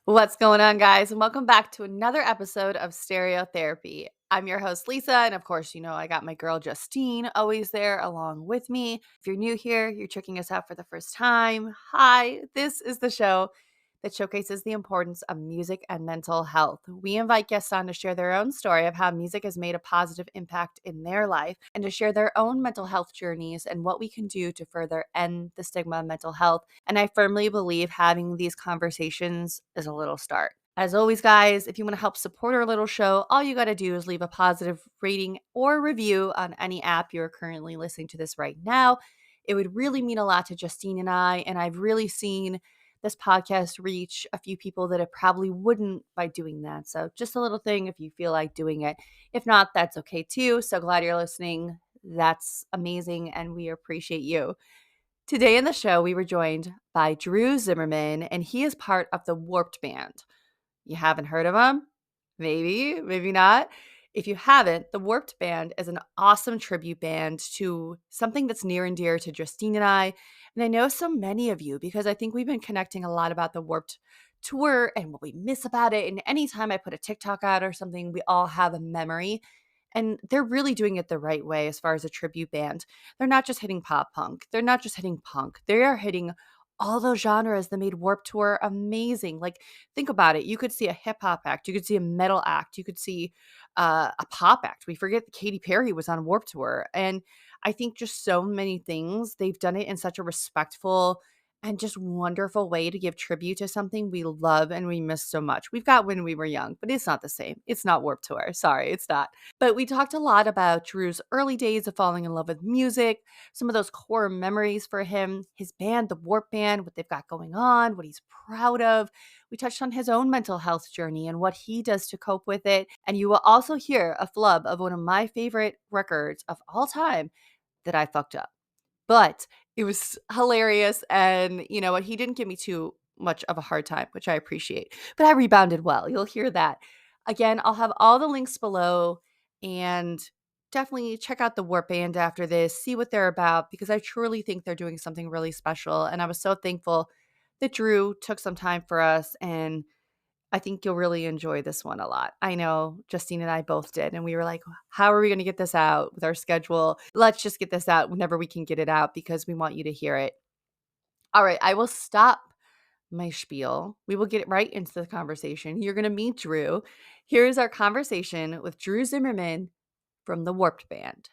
What's going on, guys? And welcome back to another episode of Stereotherapy. I'm your host, Lisa. And of course, I got my girl, Justine, always there along with me. If you're new here, you're checking us out for the first time. Hi, this is the show that showcases the importance of music and mental health. We invite guests on to share their own story of how music has made a positive impact in their life and to share their own mental health journeys and what we can do to further end the stigma of mental health. And I firmly believe having these conversations is a little start. As always, guys, if you want to help support our little show, all you got to do is leave a positive rating or review on any app you're currently listening to this right now. It would really mean a lot to Justine and I, and I've really seen this podcast reach a few people that it probably wouldn't by doing that. So just a little thing if you feel like doing it. If not, that's okay too. So glad you're listening. That's amazing, and we appreciate you. Today in the show, we were joined by Drew Zimmerman, and he is part of the Warped Band. You haven't heard of him? Maybe, maybe not. If you haven't, the Warped Band is an awesome tribute band to something that's near and dear to Justine and I. And I know so many of you because I think we've been connecting a lot about the Warped tour and what we miss about it. And anytime I put a TikTok out or something, we all have a memory. And they're really doing it the right way as far as a tribute band. They're not just hitting pop punk. They're not just hitting punk. They are hitting all those genres that made Warped Tour amazing. Like, think about it. You could see a hip hop act. You could see a metal act. You could see a pop act. We forget that Katy Perry was on Warped Tour. And I think just so many things. They've done it in such a respectful and just wonderful way to give tribute to something we love and we miss so much. We've got When We Were Young, but it's not the same. It's not Warped Tour. Sorry, it's not. But we talked a lot about Drew's early days of falling in love with music, some of those core memories for him, his band, the Warp Band, what they've got going on, what he's proud of. We touched on his own mental health journey and what he does to cope with it. And you will also hear a flub of one of my favorite records of all time that I fucked up. But it was hilarious, and you know what? He didn't give me too much of a hard time, which I appreciate. But I rebounded well. You'll hear that. Again, I'll have all the links below, and definitely check out the Warp Band after this, see what they're about, because I truly think they're doing something really special. And I was so thankful that Drew took some time for us, and I think you'll really enjoy this one a lot. I know Justine and I both did. And we were like, how are we going to get this out with our schedule? Let's just get this out whenever we can get it out because we want you to hear it. All right, I will stop my spiel. We will get right into the conversation. You're going to meet Drew. Here's our conversation with Drew Zimmerman from the Warped Band.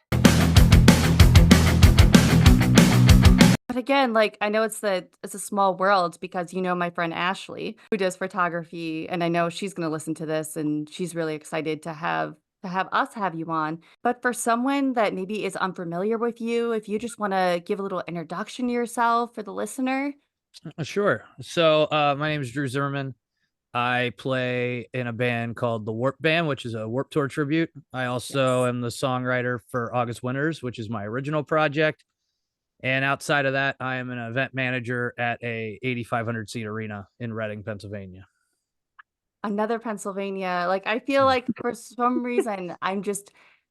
But again, like I know it's a small world because my friend Ashley who does photography, and I know she's going to listen to this and she's really excited to have us have you on. But for someone that maybe is unfamiliar with you, if you just want to give a little introduction to yourself for the listener. Sure. My name is Drew Zimmerman. I play in a band called the Warp Band, which is a Warp Tour tribute. I also Yes. am the songwriter for August Winters, which is my original project. And outside of that, I am an event manager at a 8,500 seat arena in Reading, Pennsylvania. Another Pennsylvania. Like I feel like for some reason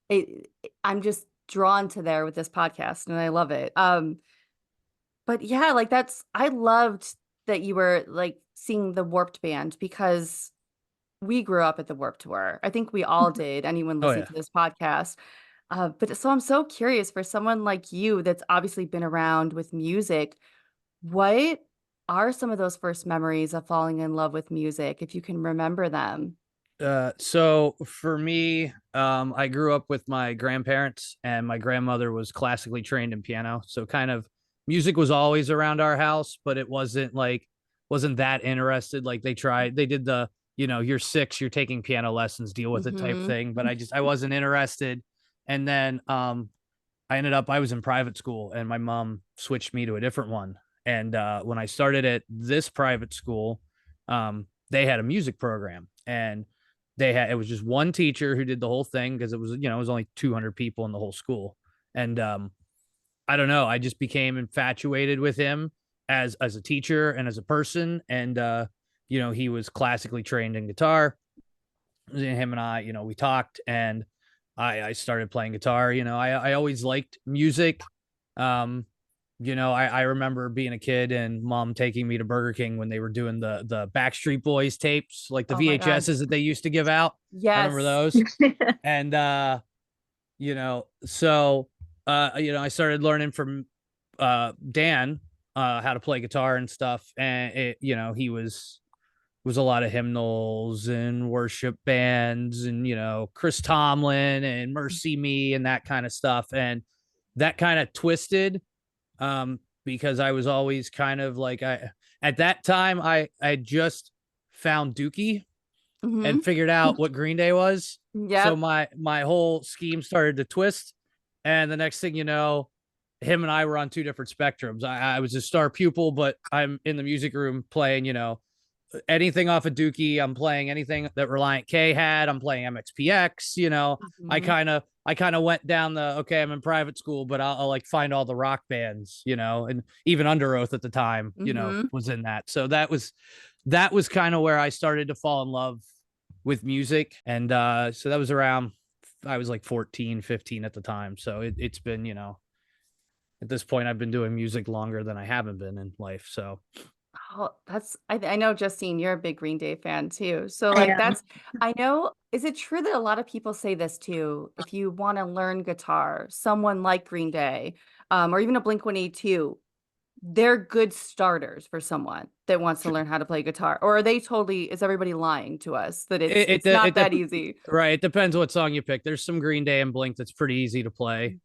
it, I'm just drawn to there with this podcast and I love it. But yeah, like I loved that you were like seeing the Warped Band because we grew up at the Warped Tour. I think we all did, anyone Oh listening yeah. to this podcast. But so I'm so curious for someone like you that's obviously been around with music, what are some of those first memories of falling in love with music, if you can remember them? So for me, I grew up with my grandparents, and my grandmother was classically trained in piano. So kind of music was always around our house, but it wasn't that interested. Like they did you're 6, you're taking piano lessons, deal with it type Mhm. thing. But I wasn't interested. And then I was in private school, and my mom switched me to a different one. And when I started at this private school, they had a music program, and it was just one teacher who did the whole thing because it was only 200 people in the whole school. And I don't know, I just became infatuated with him as a teacher and as a person. And he was classically trained in guitar. And him and I, we talked, and I started playing guitar. I always liked music. Um I remember being a kid and mom taking me to Burger King when they were doing the Backstreet Boys tapes, like the Oh my god. VHSs that they used to give out. I remember Yes. those. And so I started learning from Dan how to play guitar and stuff. And he was a lot of hymnals and worship bands and Chris Tomlin and Mercy Me and that kind of stuff. And that kind of twisted because I was always kind of like I at that time I just found Dookie and Mhm. figured out what Green Day was. So Yep. my whole scheme started to twist, and the next thing you know, him and I were on two different spectrums. I was a star pupil, but I'm in the music room playing, anything off of Dookie. I'm playing anything that Reliant K had. I'm playing MXPX. I Mhm. kind of I kind of went down the okay. I'm in private school, but I'll like find all the rock bands, and even Under Oath at the time, Mhm. was in that. So that was kind of where I started to fall in love with music, and so that was around. I was like 14, 15 at the time. So it's been, at this point, I've been doing music longer than I haven't been in life. So Oh, that's I know, Justine, you're a big Green Day fan too. So, I like, am. that's I know is it true that a lot of people say this too? If you wanna learn guitar, someone like Green Day, or even a Blink-182, they're good starters for someone that wants to learn how to play guitar, or are they totally is everybody lying to us that it's not that easy? right. It depends what song you pick. There's some Green Day and Blink that's pretty easy to play,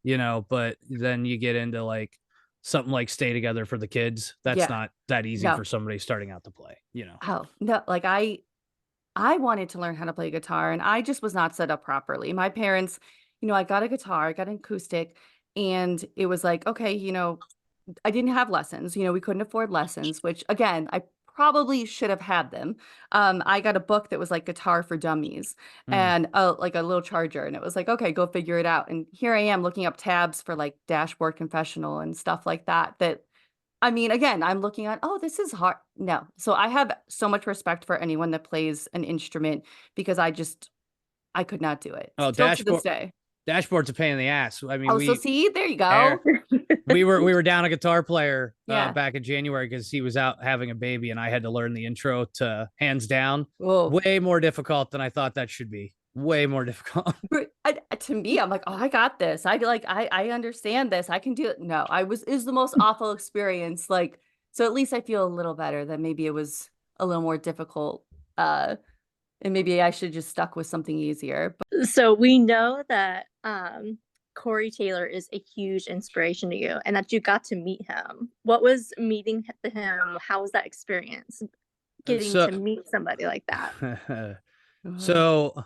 but then you get into like something like Stay Together for the Kids. That's Yeah. not that easy No. for somebody starting out to play. Oh, no, like, I wanted to learn how to play guitar and I just was not set up properly. My parents, I got a guitar, I got an acoustic, and it was like, okay, I didn't have lessons. We couldn't afford lessons, which again, I probably should have had them. I got a book that was like Guitar for Dummies Mm. and like a little charger, and it was like, okay, go figure it out. And here I am looking up tabs for like Dashboard Confessional and stuff like that. That I mean, again, I'm looking at, oh, this is hard. No. So I have so much respect for anyone that plays an instrument because I could not do it. Oh, Still to this day. dashboard's a pain in the ass. I mean, Oh, so see, there you er, go. we were down a guitar player Yeah. back in January because he was out having a baby, and I had to learn the intro to Hands Down. Whoa. Way more difficult than I thought that should be. Way more difficult. To me, I'm like, oh, I got this. I understand this. I can do it. No, is the most awful experience. Like, so at least I feel a little better that maybe it was a little more difficult. Uh, and maybe I should just stuck with something easier. So we know that Corey Taylor is a huge inspiration to you and that you got to meet him. What was meeting him? How was that experience? Getting So, to meet somebody like that. But so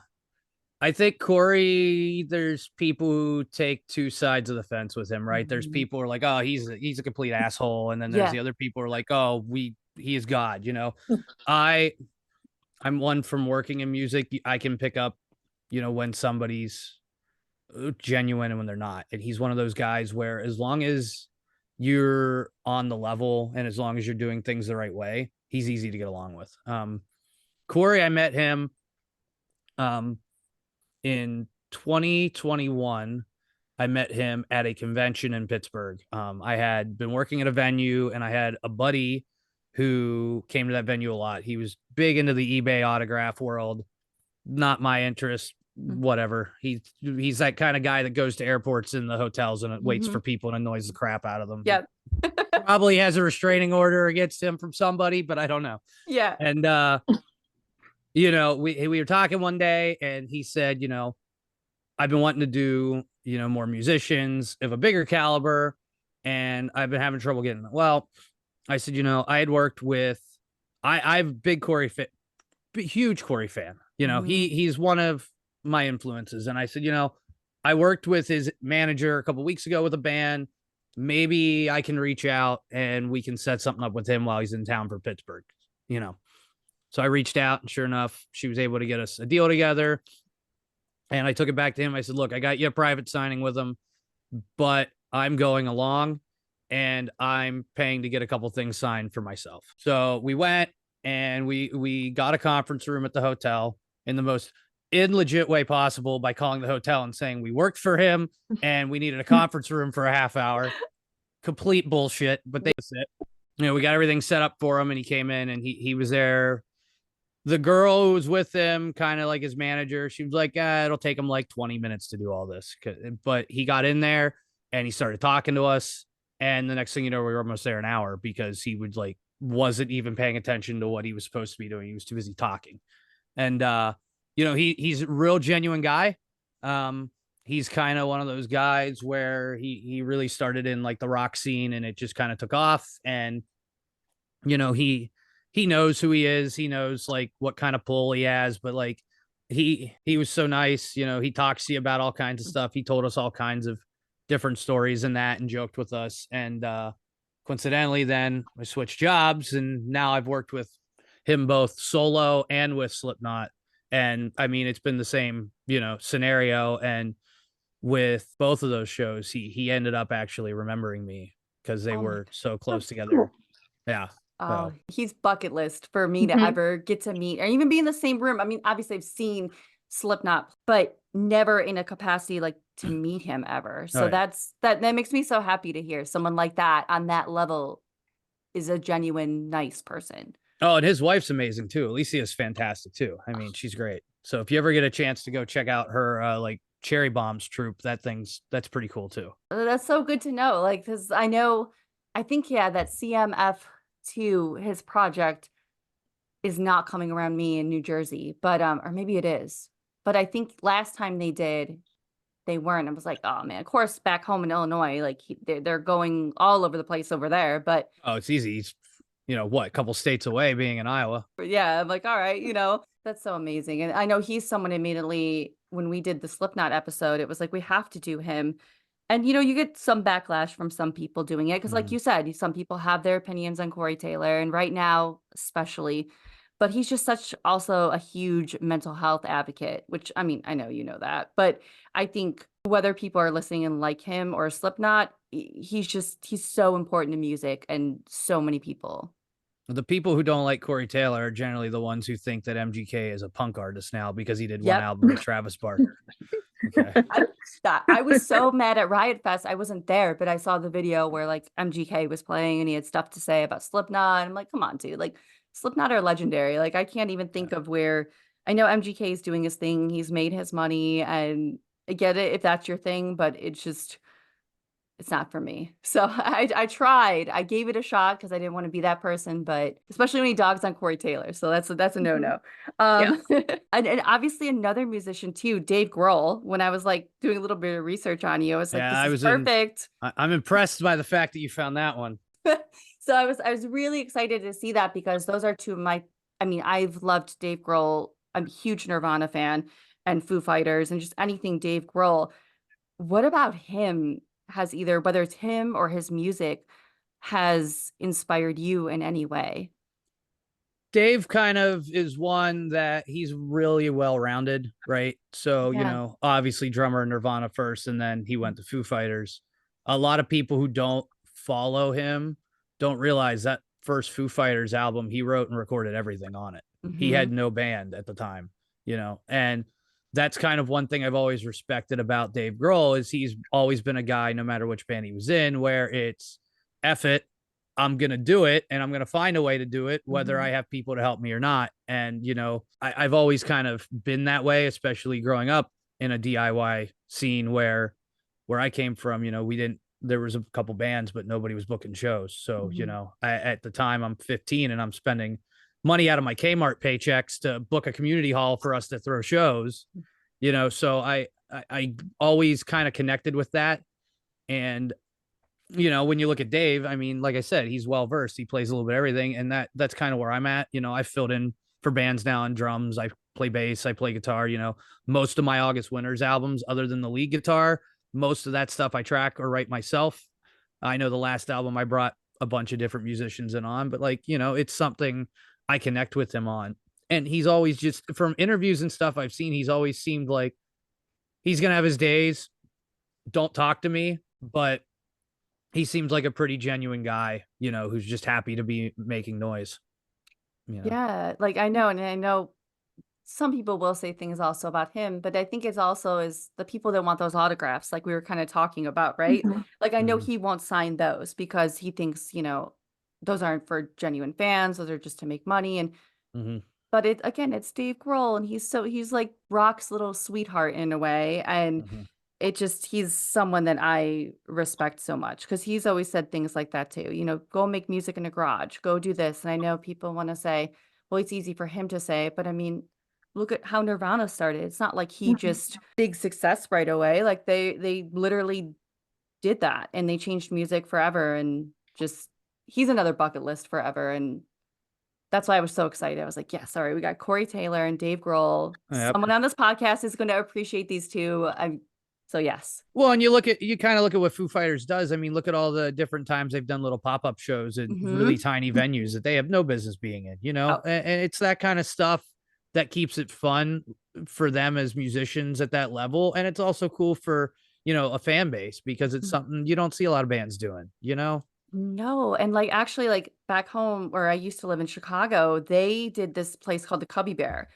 I think Corey, there's people who take two sides of the fence with him, right? There's Mhm. people who are like, oh, he's a complete asshole. And then there's Yeah. the other people who are like, oh, he is God. I I'm one from working in music. I can pick up, when somebody's genuine and when they're not. And he's one of those guys where as long as you're on the level and as long as you're doing things the right way, he's easy to get along with. Corey, I met him um in 2021. I met him at a convention in Pittsburgh. I had been working at a venue and I had a buddy who came to that venue a lot. He was big into the eBay autograph world. Not my interest, whatever. He's that kind of guy that goes to airports and the hotels and waits Mhm. for people and annoys the crap out of them. He Yep. probably has a restraining order against him from somebody, but I don't know. Yeah. And we were talking one day and he said, I've been wanting to do, more musicians of a bigger caliber, and I've been having trouble getting them. Well, I said, I had worked with, I'm big Corey fit, huge Corey fan. Mhm. He's one of my influences, and I said, I worked with his manager a couple weeks ago with a band. Maybe I can reach out and we can set something up with him while he's in town for Pittsburgh. You know, so I reached out, and sure enough, she was able to get us a deal together. And I took it back to him. I said, look, I got you a private signing with him, but I'm going along and I'm paying to get a couple things signed for myself. So we went and we got a conference room at the hotel in the most illegit way possible by calling the hotel and saying we worked for him and we needed a conference room for a half hour. complete bullshit, but they it. You know, we got everything set up for him, and he came in, and he was there. The girl who was with him, kind of like his manager, she was like, it'll take him like 20 minutes to do all this. But he got in there and he started talking to us. And the next thing you know, we were almost there an hour because he would like wasn't even paying attention to what he was supposed to be doing. He was too busy talking. And you know, he's a real genuine guy. He's kind of one of those guys where he really started in like the rock scene and it just kind of took off. And you know, he knows who he is. He knows like what kind of pull he has, but like he was so nice. You know, he talks to you about all kinds of stuff. He told us all kinds of different stories and that and joked with us. And coincidentally, then I switched jobs and now I've worked with him both solo and with Slipknot. And I mean, it's been the same, you know, scenario. And with both of those shows, he ended up actually remembering me because they were so close together. Cool. Yeah. Oh, he's bucket list for me to Mhm. ever get to meet or even be in the same room. I mean, obviously I've seen Slipknot, but never in a capacity like to meet him ever. So yeah. that makes me so happy to hear someone like that on that level is a genuine nice person. Oh, and his wife's amazing too. Alicia's fantastic too. I mean, she's great. So if you ever get a chance to go check out her like Cherry Bombs troupe, that's pretty cool too. That's so good to know. Like, because I think, yeah, that CMF2, his project is not coming around me in New Jersey, but, or maybe it is. But I think last time they did, they weren't. I was like, oh man, of course, back home in Illinois, like they're going all over the place over there. Oh, it's easy. He's, you know, what, a couple states away being in Iowa. But yeah, I'm like, all right, that's so amazing. And I know he's someone immediately when we did the Slipknot episode, it was like, we have to do him. And you get some backlash from some people doing it because, like you said, some people have their opinions on Corey Taylor, and right now, especially. But he's just such also a huge mental health advocate, which I mean, I know you know that, but I think whether people are listening and like him or Slipknot, he's so important to music and so many people. The people who don't like Corey Taylor are generally the ones who think that MGK is a punk artist now because he did one Yep. album with Travis Barker. Okay. I was so mad at Riot Fest. I wasn't there, but I saw the video where like MGK was playing and he had stuff to say about Slipknot. And I'm like, come on, dude. Like Slipknot are legendary. Like I can't even think of where I know MGK is doing his thing. He's made his money and I get it if that's your thing, but it's not for me. So I tried. I gave it a shot because I didn't want to be that person, but especially when he dogs on Corey Taylor. So that's a no-no. And obviously another musician too, Dave Grohl. When I was like doing a little bit of research on you, I was like, this is perfect. I'm impressed by the fact that you found that one. So I was really excited to see that because those are two of my, I mean, I've loved Dave Grohl. I'm a huge Nirvana fan and Foo Fighters and just anything Dave Grohl. What about him has either, whether it's him or his music, has inspired you in any way? Dave kind of is one that he's really well rounded, right? So, you Yeah. know, obviously drummer in Nirvana first, and then he went to Foo Fighters. A lot of people who don't follow him don't realize that first Foo Fighters album, he wrote and recorded everything on it. He had no band at the time, you know, and that's kind of one thing I've always respected about Dave Grohl is he's always been a guy, no matter which band he was in, where it's F it, I'm going to do it and I'm going to find a way to do it, whether I have people to help me or not. And, you know, I've always kind of been that way, especially growing up in a DIY scene where I came from, you know, there was a couple bands, but nobody was booking shows. So, you know, at the time I'm 15 and I'm spending money out of my Kmart paychecks to book a community hall for us to throw shows, you know, so I always kind of connected with that. And you know, when you look at Dave, I mean, like I said, he's well versed. He plays a little bit of everything, and that's kind of where I'm at. You know, I filled in for bands now on drums. I play bass. I play guitar. You know, most of my August Winters albums, other than the lead guitar, most of that stuff I track or write myself. I know the last album I brought a bunch of different musicians in on, but like, you know, it's something I connect with him on. And he's always just from interviews and stuff I've seen, he's always seemed like he's gonna have his days. Don't talk to me, but he seems like a pretty genuine guy, you know, who's just happy to be making noise. You know? Yeah, like I know, and I know some people will say things also about him, but I think it's also is the people that want those autographs, like we were kind of talking about, right? Mhm. Like I know Mhm, he won't sign those because he thinks, those aren't for genuine fans, those are just to make money. And mhm, but it again, it's Dave Grohl, and he's like Rock's little sweetheart in a way, and mhm, he's someone that I respect so much because he's always said things like that too. Go make music in a garage, go do this. And I know people want to say, well, it's easy for him to say, but I mean, look at how Nirvana started. It's not like he Mhm. just big success right away. Like they literally did that and they changed music forever and just he's another bucket list forever. And that's why I was so excited. I was like, yes, all right, we got Corey Taylor and Dave Grohl. yep. Someone on this podcast is going to appreciate these two. So yes. Well, and you kind of look at what Foo Fighters does. I mean, look at all the different times they've done little pop-up shows in really Hmm. tiny venues that they have no business being in, Oh, and it's that kind of stuff that keeps it fun for them as musicians at that level. And it's also cool for, a fan base because it's something you don't see a lot of bands doing. no. And like actually, like back home where I used to live in Chicago, they did this place called the Cubby Bear.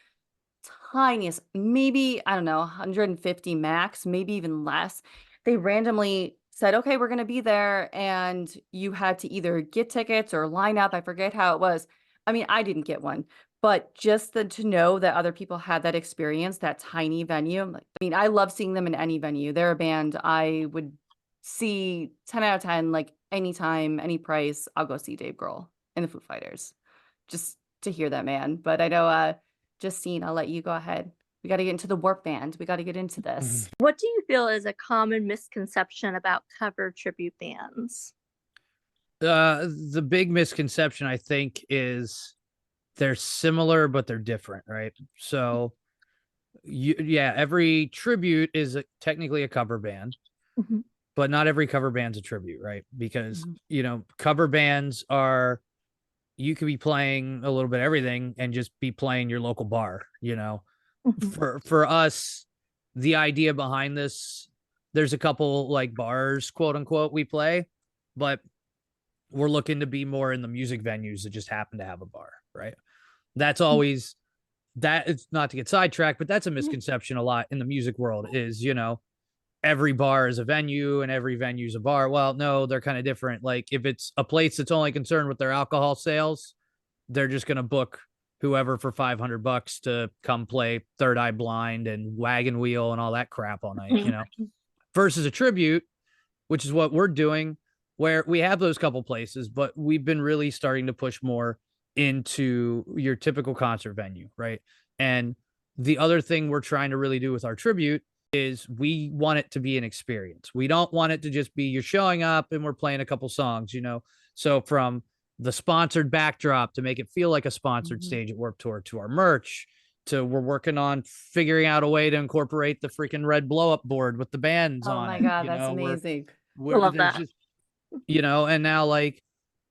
Tiniest, maybe, I don't know, 150 max, maybe even less. They randomly said, okay, we're going to be there. And you had to either get tickets or line up. I forget how it was. I mean, I didn't get one, but just to know that other people had that experience, that tiny venue. I mean, I love seeing them in any venue. They're a band I would see 10 out of 10, like anytime, any price. I'll go see Dave Grohl and the Foo Fighters just to hear that man. But I know, Justine, I'll let you go ahead. We got to get into the Warp Band. We got to get into Mhm. this. What do you feel is a common misconception about cover tribute bands? The big misconception I think is they're similar, but they're different, right? So yeah, every tribute is technically a cover band, Mhm. but not every cover band's a tribute, right? Because, Mhm. cover bands are, you could be playing a little bit of everything and just be playing your local bar. Mhm. For us, the idea behind this, there's a couple like bars, quote unquote, we play, but we're looking to be more in the music venues that just happen to have a bar, right? That's always that it's not to get sidetracked, but that's a misconception a lot in the music world is, every bar is a venue and every venue is a bar. Well, no, they're kind of different. Like if it's a place that's only concerned with their alcohol sales, they're just going to book whoever for $500 to come play Third Eye Blind and Wagon Wheel and all that crap all night. Versus a tribute, which is what we're doing, where we have those couple places, but we've been really starting to push more into your typical concert venue, right? And the other thing we're trying to really do with our tribute is we want it to be an experience. We don't want it to just be you're showing up and we're playing a couple songs. So from the sponsored backdrop to make it feel like a sponsored Mhm. stage at Warped Tour to our merch to we're working on figuring out a way to incorporate the freaking red blow up board with the bands Oh on my it. God, that's amazing. I We're love there's that. just and now like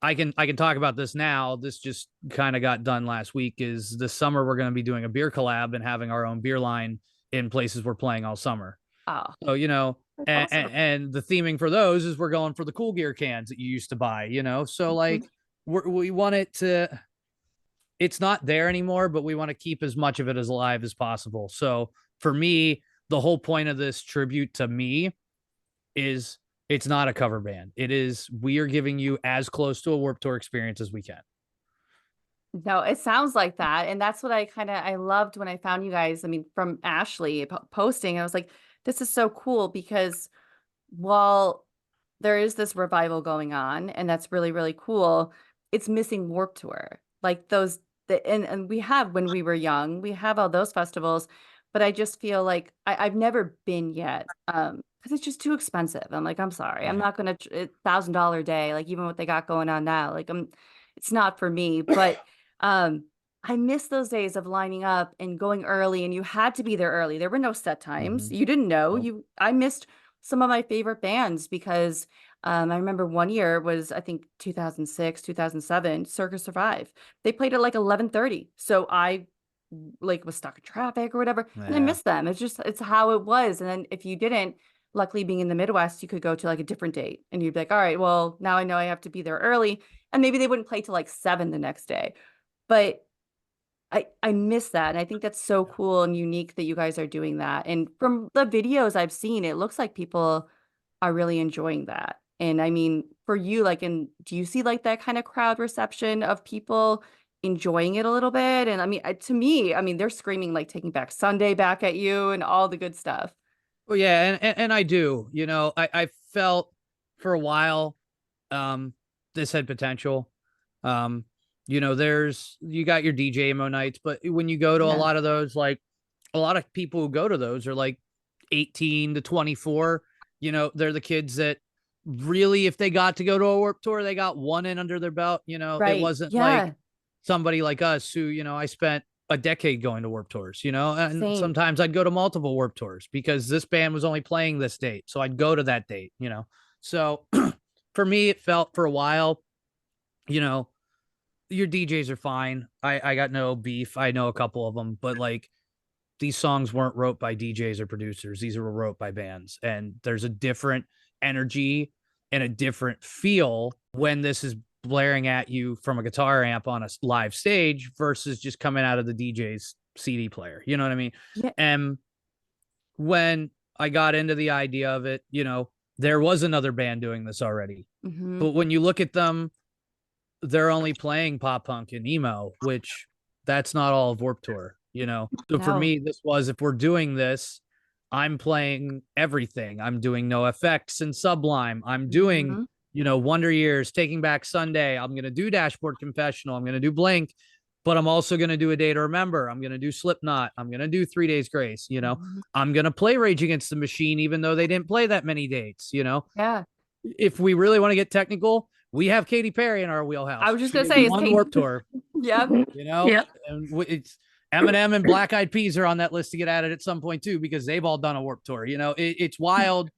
I can talk about this now. This just kind of got done last week. Is this summer we're going to be doing a beer collab and having our own beer line in places we're playing all summer. Oh, So That's and, awesome. and the theming for those is we're going for the Cool Gear cans that you used to buy. So Mhm. like we want it to. It's not there anymore, but we want to keep as much of it as alive as possible. So for me, the whole point of this tribute to me is it's not a cover band. It is we are giving you as close to a Warped Tour experience as we can. no, it sounds like that. And that's what I loved when I found you guys. I mean, from Ashley posting, I was like, this is so cool because while there is this revival going on, and that's really, really cool, it's missing Warp Tour. Like and we have when we were young, we have all those festivals, but I just feel like I've never been yet. Because it's just too expensive. I'm like, I'm sorry. I'm Yeah. not gonna $1,000 a day, like even what they got going on now. Like it's not for me. But um I miss those days of lining up and going early and you had to be there early. There were no set times. Mm-hmm. You didn't know. Nope. I missed some of my favorite bands because I remember one year was I think 2006, 2007, Circus Survive. They played at like 11:30. So I like was stuck in traffic or whatever, and I Yeah. missed them. It's how it was. And then if you didn't, luckily being in the Midwest, you could go to like a different date and you'd be like, all right, well, now I know I have to be there early. And maybe they wouldn't play till like 7 the next day. But I miss that, and I think that's so cool and unique that you guys are doing that, and from the videos I've seen, it looks like people are really enjoying that, and I mean, for you, like, and do you see, like, that kinda crowd reception of people enjoying it a little bit? And I mean, to me, I mean, they're screaming, like, "Taking Back Sunday" back at you and all the good stuff. Well, yeah, and I do. I felt for a while, um, this had potential. Um, you got your DJ emo nights, but when you go to a Yeah, lot of those, like a lot of people who go to those are like 18 to 24. They're the kids that really, if they got to go to a Warp Tour, they got one in under their belt. It right. wasn't like Yeah, somebody like us who, I spent a decade going to Warp Tours, and same. sometimes I'd go to multiple Warp Tours because this band was only playing this date. So I'd go to that date. So for me, it felt for a while, you know, your DJs are fine. I got no beef. I know a couple of them, but like these songs weren't wrote by DJs or producers. These were wrote by bands. And there's a different energy and a different feel when this is blaring at you from a guitar amp on a live stage versus just coming out of the DJ's CD player. You know what I mean? Yeah, And when I got into the idea of it, there was another band doing this already. mhm. But when you look at them, they're only playing pop punk and emo, which that's not all of Warp Tour. So for No. me, this was if we're doing this, I'm playing everything. I'm doing No Effects and Sublime. I'm doing, Mhm. Wonder Years, Taking Back Sunday. I'm gonna do Dashboard Confessional. I'm gonna do Blink, but I'm also gonna do A Day to Remember. I'm gonna do Slipknot. I'm gonna do 3 Days Grace. Mhm. I'm gonna play Rage Against the Machine, even though they didn't play that many dates. Yeah. If we really want to get technical, we have Katy Perry in our I wheelhouse. was just She gonna did say, is one Kate Warp Tour, Yep. you know, Yep. and it's Eminem and Black Eyed Peas are on that list to get added at some point too, because they've all done a Warp Tour. It's wild.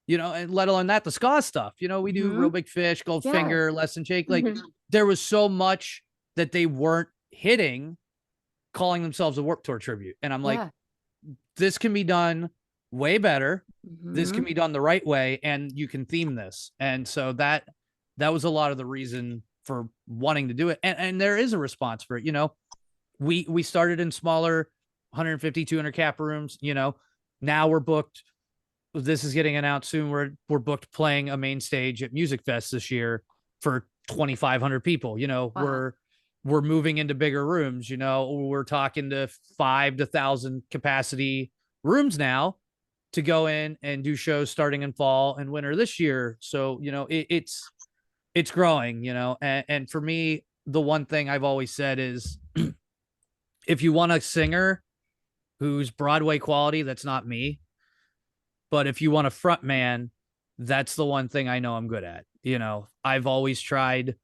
And let alone that the ska stuff. We do Real Mhm. Big Fish, Yeah. Goldfinger, Less Than Shake. Like Mhm. there was so much that they weren't hitting, calling themselves a Warp Tour tribute, and I'm like, Yeah. this can be done way better. This can Mhm. be done the right way, and you can theme this. And so that was a lot of the reason for wanting to do it. And there is a response for it. We started in smaller 150, 200 cap rooms. Now we're booked. This is getting announced soon. We're booked playing a main stage at Music Fest this year for 2,500 people. Wow. We're moving into bigger rooms. We're talking to 5,000 capacity rooms now to go in and do shows starting in fall and winter this year. So it's growing. And for me, the one thing I've always said is, if you want a singer who's Broadway quality, that's not me. But if you want a front man, that's the one thing I know I'm good at. I've always tried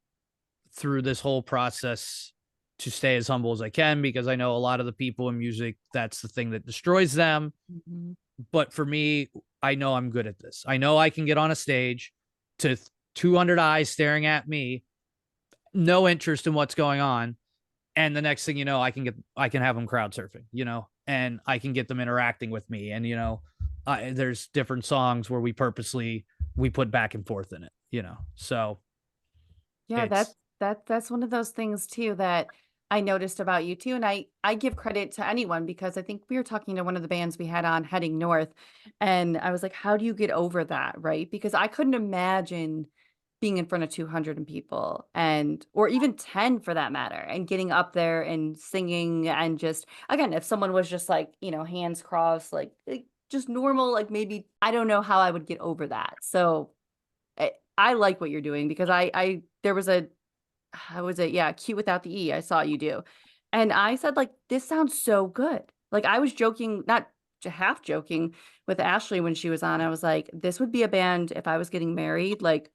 through this whole process to stay as humble as I can, because I know a lot of the people in music, that's the thing that destroys them. Mhm. But for me, I know I'm good at this. I know I can get on a stage to 200 eyes staring at me, no interest in what's going on. And the next thing you know, I can have them crowd surfing, and I can get them interacting with me. And, there's different songs where we put back and forth in it. So Yeah, it's, that's one of those things too that I noticed about you too, and I give credit to anyone because I think we were talking to one of the bands we had on heading north, and I was like, "How do you get over that?" Right? Because I couldn't imagine being in front of 200 people and or even 10 for that matter, and getting up there and singing and just again, if someone was just like, hands crossed, like just normal, like maybe I don't know how I would get over that. So I like what you're doing because I there was a how was it? Yeah, Q without the E, I saw you do. And I said, like, "This sounds so good." Like, I was joking, not half joking with Ashley when she was on. I was like, "This would be a band if I was getting married, like,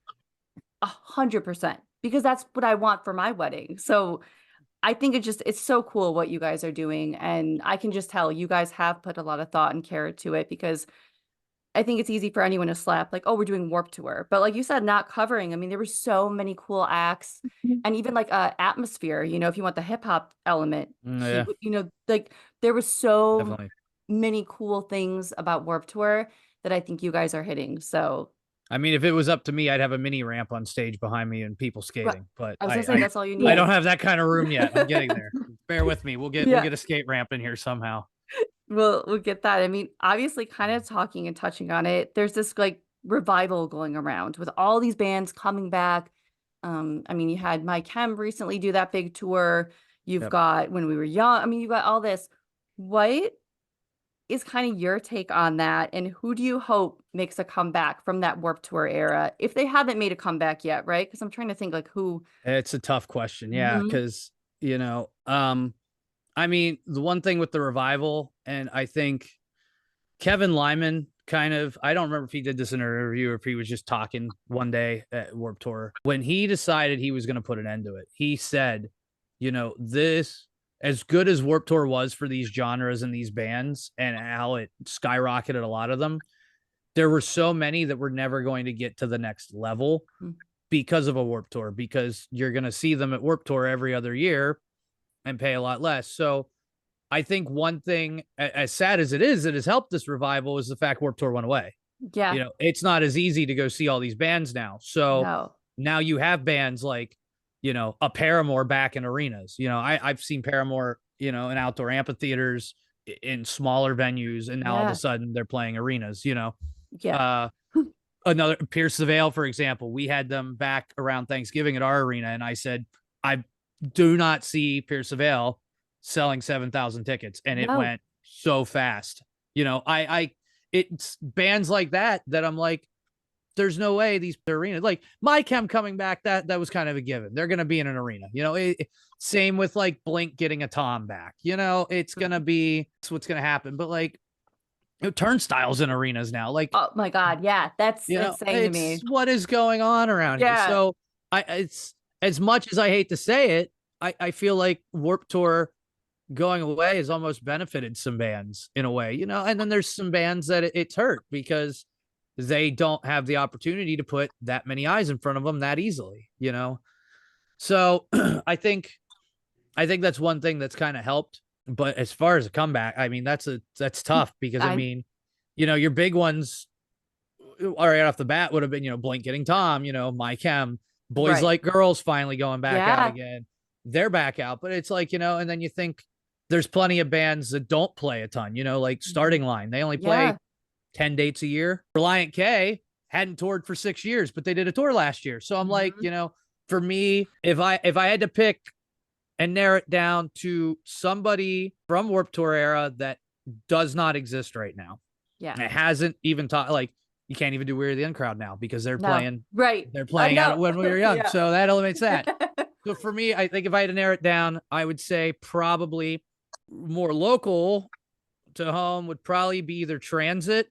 100%, because that's what I want for my wedding." So, I think it's so cool what you guys are doing, and I can just tell you guys have put a lot of thought and care to it because I think it's easy for anyone to slap like, "Oh, we're doing Warp Tour," but like you said, not covering, I mean, there were so many cool acts and even like, Atmosphere, if you want the hip hop element, he yeah, would like, there was so definitely. many cool things about Warp Tour that I think you guys are hitting, so I mean, if it was up to me, I'd have a mini ramp on stage behind me and people Right. skating, but I was gonna say that's all you I need. don't have that kind of room yet. I'm getting there. Bear with me. We'll Yeah. get a skate ramp in here somehow. We'll get that. I mean, obviously kind of talking and touching on it, there's this like revival going around with all these bands coming back. I mean, you had Mike Hem recently do that big tour. You've Yep. got When We Were Young. I mean, you got all this. What is kind of your take on that? And who do you hope makes a comeback from that Warped Tour era if they haven't made a comeback yet, right? Because I'm trying to think like who. It's a tough question. Yeah. Mhm. Cause, I mean, the one thing with the revival, and I think Kevin Lyman kind of, I don't remember if he did this in an interview or if he was just talking one day at Warped Tour. When he decided he was going to put an end to it, he said, this, as good as Warped Tour was for these genres and these bands and how it skyrocketed a lot of them, there were so many that were never going to get to the next level Mm. because of a Warped Tour, because you're going to see them at Warped Tour every other year and pay a lot less. So I think one thing, as sad as it is, that has helped this revival is the fact Warped Tour went away. Yeah. It's not as easy to go see all these bands now. So No. now you have bands like, a Paramore back in arenas. I've seen Paramore, in outdoor amphitheaters, in smaller venues, and now all of a Yeah. sudden they're playing arenas. Yeah. Uh, Another Pierce the Veil, for example, we had them back around Thanksgiving at our arena, and I said, I do not see Pierce the Veil selling 7,000 tickets, and it No. went so fast. It's bands like that I'm like, there's no way these arenas, like My Chem coming back, that was kind of a given. They're going to be in an arena. Same with like Blink getting a Tom back. It's going to be, it's what's going to happen. But like, turnstiles in arenas now, like, Oh my God. Yeah. That's insane to it's me. what is going on around here. Yeah. So it's, as much as I hate to say it, I feel like Warped Tour going away has almost benefited some bands in a way, and then there's some bands that it's hurt because they don't have the opportunity to put that many eyes in front of them that easily. So I think that's one thing that's kind of helped. But as far as a comeback, I mean, that's tough because I I mean, your big ones right off the bat would have been, Blink getting Tom, My Chem, Boys right. Like Girls finally going back out Yeah. again. They're back out, but it's like, and then you think there's plenty of bands that don't play a ton, like Starting Line. They only play Yeah. 10 dates a year. Reliant K hadn't toured for 6 years, but they did a tour last year. So I'm like, Mhm. for me, if I had to pick and narrow it down to somebody from Warped Tour era that does not exist right now, Yeah. it hasn't even taught, like, you can't even do We're the End Crowd now because they're No. playing Right. they're I playing out know. of When We Were Young. Yeah. So that eliminates that. So for me, I think if I had to narrow it down, I would say probably more local to home would probably be either Transit,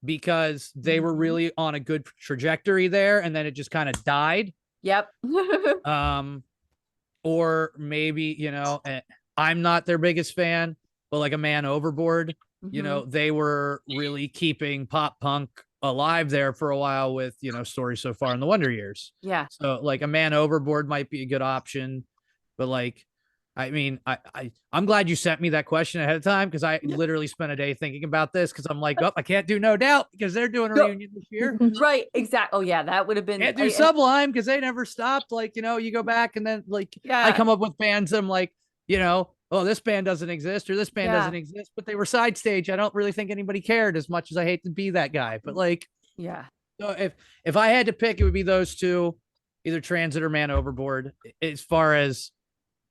because they were Mhm. really on a good trajectory there and then it just kind of died. Yep. Um, or maybe, I'm not their biggest fan, but like a Man Overboard, Mhm. they were really keeping pop punk alive there for a while with, Stories So Far in the Wonder Years. Yeah. So like a Man Overboard might be a good option, but like, I mean, I'm glad you sent me that question ahead of time because I literally spent a day thinking about this because I'm like, oh, I can't do No Doubt because they're doing a No. reunion this year. Right. Exactly. Oh yeah, that would have been Can't do Sublime because they never stopped. Like, you go back and then like I yeah. come up with bands. I'm like, oh, this band doesn't exist or this band Yeah. doesn't exist, but they were side stage. I don't really think anybody cared as much as I hate to be that guy. But like, Yeah. so if I had to pick, it would be those two, either Transit or Man Overboard. As far as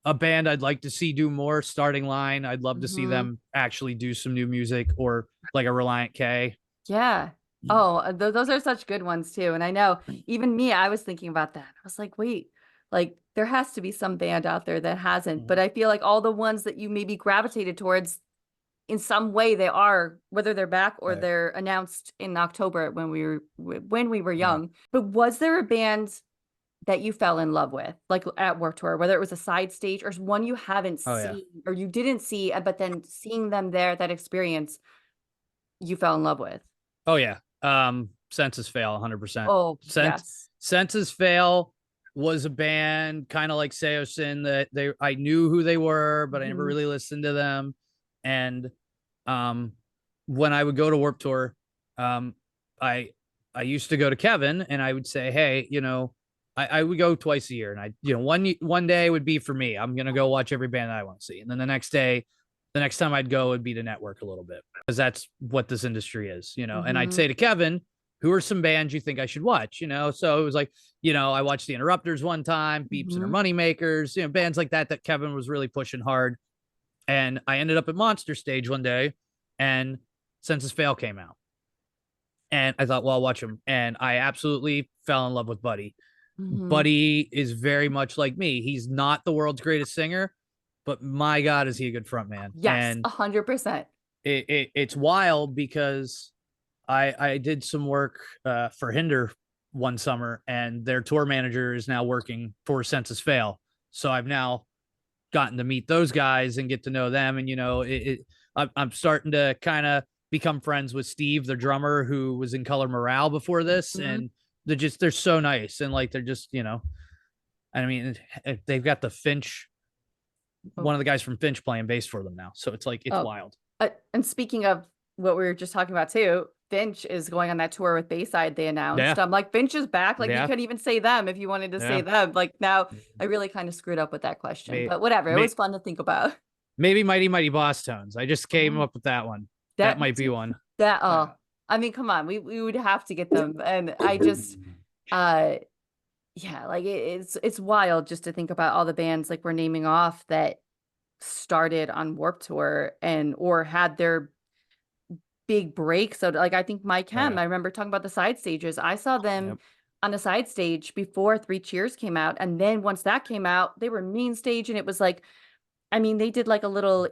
a band I'd like to see do more, Starting Line, I'd love to see Mhm. them actually do some new music, or like a Reliant K. Yeah. Oh, those are such good ones too. And I know even me, I was thinking about that. I was like, wait, like there has to be some band out there that hasn't. But I feel like all the ones that you maybe gravitated towards in some way they are, whether they're back or Right. they're announced in October when we were Yeah. young. But was there a band that you fell in love with, like at Warped Tour, whether it was a side stage or one you haven't Oh yeah. seen or you didn't see, but then seeing them there, that experience you fell in love with? Oh yeah. Senses Fail 100%. Oh, yes. Senses Fail was a band kind of like Seosin that I knew who they were, but I never Mhm. really listened to them. And when I would go to Warped Tour, um I I used to go to Kevin and I would say, hey, I would go twice a year, and one day would be for me. I'm gonna go watch every band that I want to see, and then the next time I'd go would be to network a little bit, because that's what this industry is, And I'd say to Kevin, who are some bands you think I should watch, So it was like, I watched the Interrupters one time, Beeps and her Moneymakers, bands like that Kevin was really pushing hard. And I ended up at Monster Stage one day, and Census Fail came out. And I thought, well, I'll watch him. And I absolutely fell in love with Buddy. Buddy is very much like me. He's not the world's greatest singer, but my God, is he a good front man? Yes, and 100%. It's wild because I did some work for Hinder one summer, and their tour manager is now working for Census Fail. So I've now gotten to meet those guys and get to know them. And, I'm starting to kind of become friends with Steve, the drummer, who was in Color Morale before this. And they're so nice. And like, they're just, I mean, they've got the Finch, one of the guys from Finch playing bass for them now. So it's like, it's wild. And speaking of what we were just talking about too, Finch is going on that tour with Bayside, they announced. I'm like, Finch is back. Like, you couldn't even say them if you wanted to say them. Like, now I really kind of screwed up with that question, but whatever. It was fun to think about. Maybe Mighty Mighty Boss Tones. I just came up with that one. That might be one. I mean, come on, we would have to get them. And I just, like it's wild just to think about all the bands like we're naming off that started on Warped Tour or had their big break. So like, I think Mike Hem, I remember talking about the side stages. I saw them on a side stage before Three Cheers came out. And then once that came out, they were main stage. And it was like, I mean, they did like a little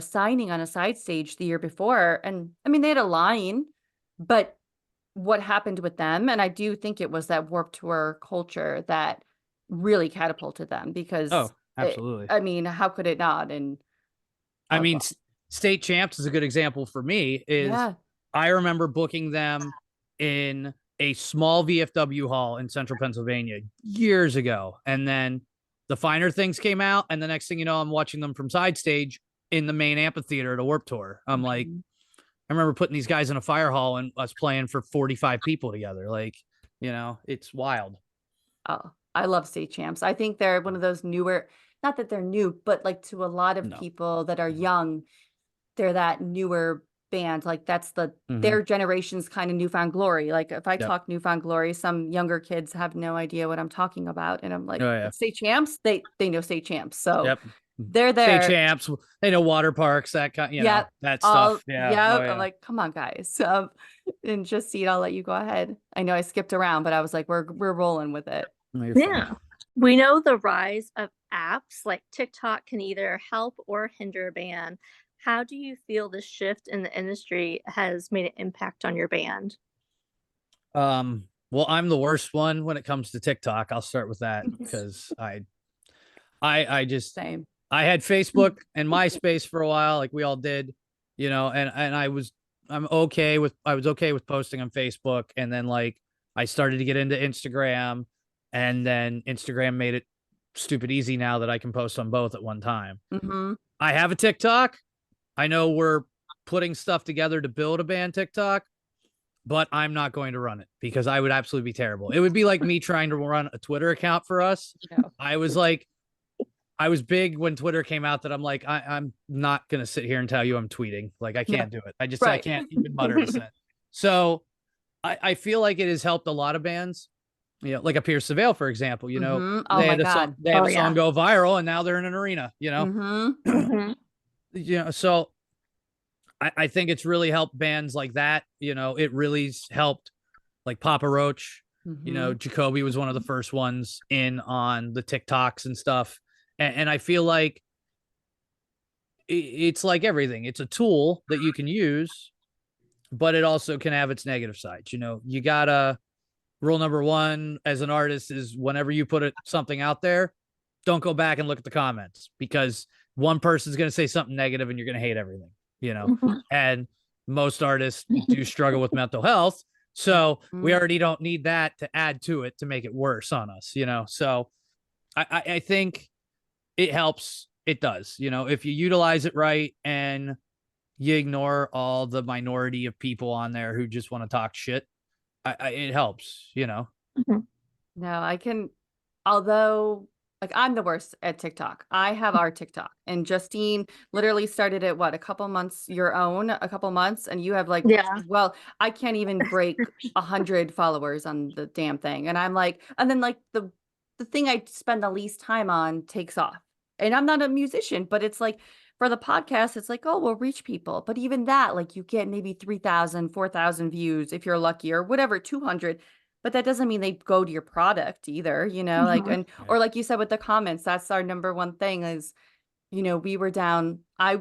signing on a side stage the year before. And I mean, they had a line, but what happened with them? And I do think it was that Warped Tour culture that really catapulted them, because absolutely. I mean, how could it not? And I mean, State Champs is a good example for me. I remember booking them in a small VFW hall in central Pennsylvania years ago. And then the Finer Things came out, and the next thing you know, I'm watching them from side stage in the main amphitheater at a Warped Tour. I'm like, I remember putting these guys in a fire hall and us playing for 45 people together. Like, it's wild. Oh, I love State Champs. I think they're one of those newer, not that they're new, but like to a lot of people that are young, they're that newer band. Like that's their generation's kind of Newfound Glory. Like if I talk Newfound Glory, some younger kids have no idea what I'm talking about. And I'm like, State Champs, they know State Champs. So they're there. State Champs, they know Water Parks, that kind, that stuff. I'm like, come on, guys. And Justine, I'll let you go ahead. I know I skipped around, but I was like, we're rolling with it. Yeah. We know the rise of apps like TikTok can either help or hinder a band. How do you feel the shift in the industry has made an impact on your band? Well, I'm the worst one when it comes to TikTok. I'll start with that, because I just same. I had Facebook and MySpace for a while, like we all did, and I was okay with posting on Facebook, and then like I started to get into Instagram, and then Instagram made it stupid easy now that I can post on both at one time. I have a TikTok. I know we're putting stuff together to build a band TikTok, but I'm not going to run it because I would absolutely be terrible. It would be like me trying to run a Twitter account for us. I was big when Twitter came out that I'm like, I'm not going to sit here and tell you I'm tweeting. Like, I can't do it. I can't even mutter a sentence. So I feel like it has helped a lot of bands, like a Pierce the Veil, for example, they had a song go viral, and now they're in an arena, so I think it's really helped bands like that. It really helped like Papa Roach, Jacoby was one of the first ones in on the TikToks and stuff. And I feel like it's like everything. It's a tool that you can use, but it also can have its negative sides. You gotta, rule number one as an artist is whenever you put something out there, don't go back and look at the comments, because one person's going to say something negative and you're going to hate everything, and most artists do struggle with mental health. So we already don't need that to add to it to make it worse on us, so I think it helps. It does, if you utilize it right and you ignore all the minority of people on there who just want to talk shit. It helps, you know. Mhm. No, I can although, like, I'm the worst at TikTok. I have our TikTok, and Justine literally started it, what, a couple months your own, a couple months, and you have, like, Yeah. well, I can't even break 100 followers on the damn thing, and I'm like and then, like, the thing I spend the least time on takes off, and I'm not a musician, but it's like, for the podcast, it's like, "Oh, we'll reach people," but even that, like, you get maybe 3,000, 4,000 views if you're lucky or whatever, 200. But that doesn't mean they go to your product either, like, Mhm. and Yeah. or like you said with the comments, that's our number one thing is, we were down I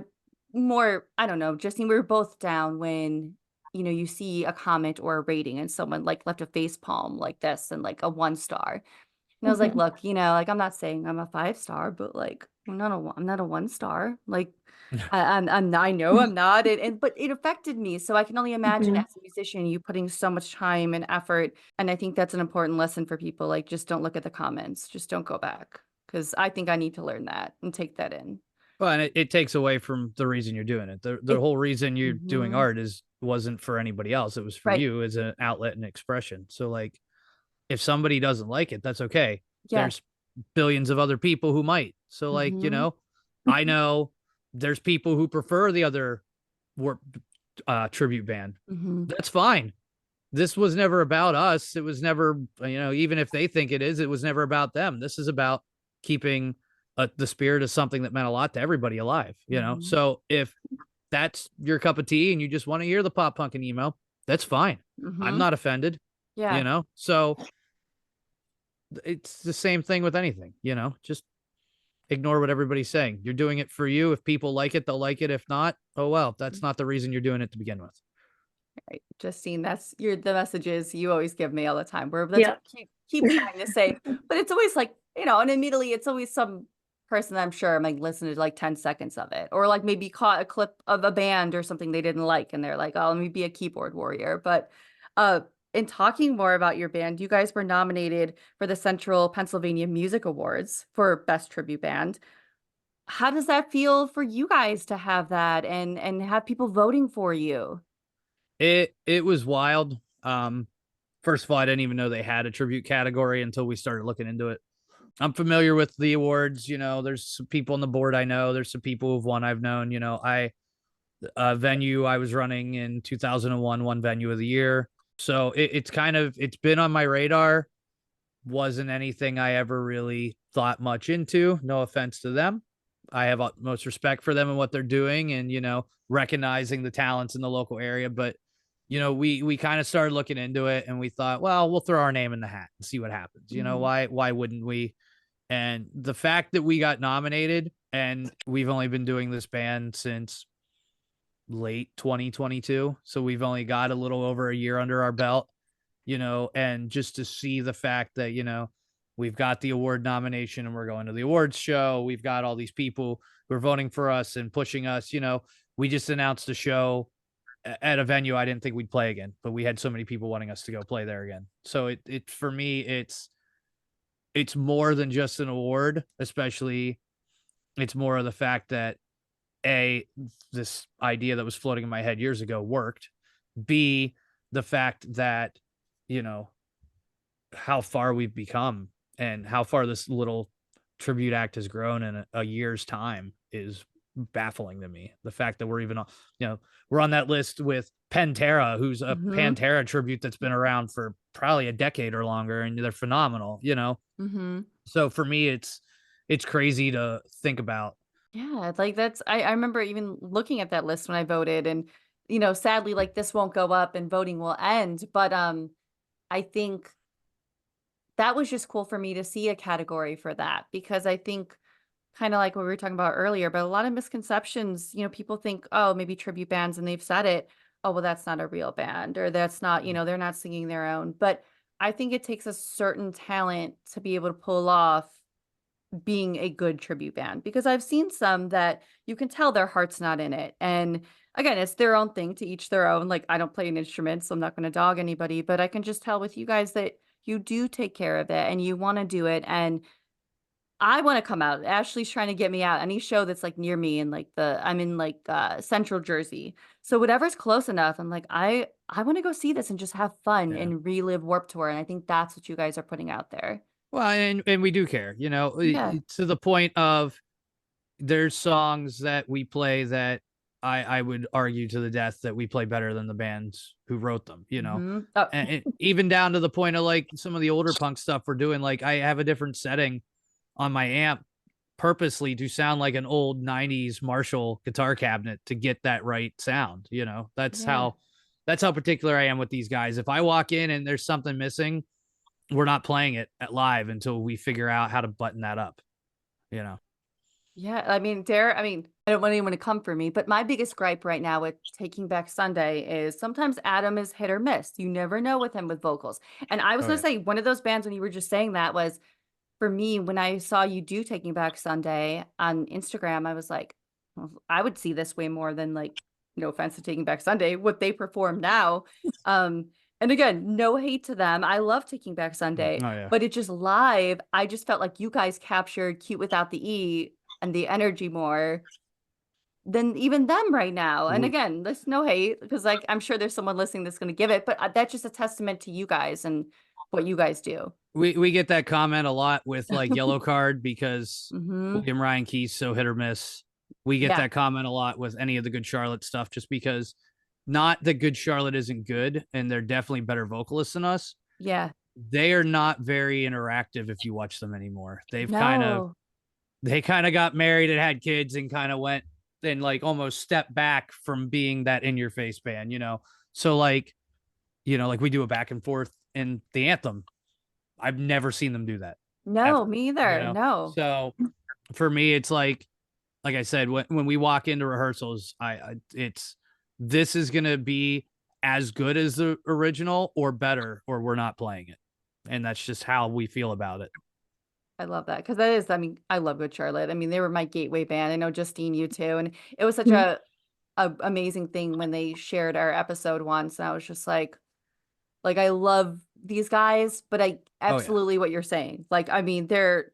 don't know, Justine, we were both down when, you see a comment or a rating and someone like left a face palm like this and like a 1 star. And I was like, Mhm. "Look, like, I'm not saying I'm a 5 star, but, like, I'm not a 1 star. Like, I know I'm not, but it affected me, so I can only imagine Mhm. as a musician, you putting so much time and effort, and I think that's an important lesson for people, like, just don't look at the comments, just don't go back, because I think I need to learn that and take that in. Well, and it takes away from the reason you're doing it. The It whole reason you're doing Mhm. art wasn't for anybody else. It was for Right. you as an outlet and expression. So like if somebody doesn't like it, that's okay. Yes. There's billions of other people who might. So like, Mhm. I know there's people who prefer the other wor tribute band. Mhm. That's fine. This was never about us. It was never, even if they think it was never about them. This is about keeping the spirit of something that meant a lot to everybody alive. Mhm. So if that's your cup of tea and you just want to hear the pop punk and emo, that's fine. I'm Mhm. not offended. Yeah. So it's the same thing with anything. Just ignore what everybody's saying. You're doing it for you. If people like it, they'll like it. If not, oh well, that's not the reason you're doing it to begin with. Right, Justine, that's the messages you always give me all the time. Where that's what Yep. I keep trying to say, but it's always like, and immediately it's always some person that I'm sure I'm like listening to like 10 seconds of it, or like maybe caught a clip of a band or something they didn't like, and they're like, "Oh, let me be a keyboard warrior." But uh, in talking more about your band, you guys were nominated for the Central Pennsylvania Music Awards for Best Tribute Band. How does that feel for you guys to have that and have people voting for you? It was wild. First of all, I didn't even know they had a tribute category until we started looking into it. I'm familiar with the awards. There's some people on the board I know. There's some people who've won I've known. I venue I was running in 2001 won venue of the year. So it's been on my radar. Wasn't anything I ever really thought much into. No offense to them. I have utmost respect for them and what they're doing and, recognizing the talents in the local area. But, we kind of started looking into it and we thought, well, we'll throw our name in the hat and see what happens. Mhm. Why wouldn't we? And the fact that we got nominated and we've only been doing this band since late 2022. So we've only got a little over a year under our belt, and just to see the fact that, we've got the award nomination and we're going to the awards show. We've got all these people who are voting for us and pushing us. We just announced a show at a venue I didn't think we'd play again, but we had so many people wanting us to go play there again. So it for me, it's more than just an award, especially it's more of the fact that A, this idea that was floating in my head years ago worked. B, the fact that, you know, how far we've become and how far this little tribute act has grown in a year's time is baffling to me. The fact that we're even on, we're on that list with Pantera, who's a Mhm. Pantera tribute that's been around for probably a decade or longer, and they're phenomenal. Mhm. So for me, it's crazy to think about. Yeah, like that's I remember even looking at that list when I voted and sadly like this won't go up and voting will end, but I think that was just cool for me to see a category for that because I think kind of like what we were talking about earlier, but a lot of misconceptions, people think, oh, maybe tribute bands and they've said it, oh, well, that's not a real band or that's not, they're not singing their own. But I think it takes a certain talent to be able to pull off being a good tribute band because I've seen some that you can tell their heart's not in it. And again, it's their own thing to each their own. Like I don't play an instrument, so I'm not going to dog anybody, but I can just tell with you guys that you do take care of it and you want to do it. And I wanna come out. Ashley's trying to get me out. Any show that's, like, near me and, like, I'm in, like, Central Jersey. So whatever's close enough, I'm like, I wanna go see this and just have fun Yeah. and relive Warped Tour, and I think that's what you guys are putting out there. Well, and we do care, you know, Yeah. to the point of there's songs that we play that I would argue to the death that we play better than the bands who wrote them, you know, Mhm. Oh, and even down to the point of like some of the older punk stuff we're doing. Like I have a different setting on my amp purposely to sound like an old 90s Marshall guitar cabinet to get that right sound. You know, yeah. that's how particular I am with these guys. If I walk in and there's something missing, we're not playing it at live until we figure out how to button that up, you know. Yeah, I mean, I don't want anyone to come for me, but my biggest gripe right now with Taking Back Sunday is sometimes Adam is hit or miss. You never know with him with vocals. And I was Oh gonna yeah. say one of those bands when you were just saying that was for me, when I saw you do Taking Back Sunday on Instagram, I was like, "Well, I would see this way more than like, no offense to Taking Back Sunday, what they perform now." Um, and again, no hate to them. I love Taking Back Sunday, Oh yeah. but it just live, I just felt like you guys captured Cute Without the E and the energy more than even them right now. And We again, there's no hate because like I'm sure there's someone listening that's going to give it, but that's just a testament to you guys and what you guys do. we get that comment a lot with like Yellow Card because Mhm. William Ryan Key's so hit or miss. We get Yeah. that comment a lot with any of the Good Charlotte stuff just because not that Good Charlotte isn't good and they're definitely better vocalists than us. Yeah. They are not very interactive if you watch them anymore. No. They kind of got married and had kids and kind of went and like almost stepped back from being that in your face band, you know. So like, you know, like we do a back and forth in the anthem. I've never seen them do that No, ever, me you either. know. No. So for me, it's like I said, when we walk into rehearsals, it's this is gonna be as good as the original or better, or we're not playing it, and that's just how we feel about it. I love that because that is I mean, I love Good Charlotte. I mean, they were my gateway band. I know Justine, you too, and it was such Mhm. a amazing thing when they shared our episode once, and I was just like, I love these guys, but I Oh yeah. absolutely what you're saying. Like, I mean, they're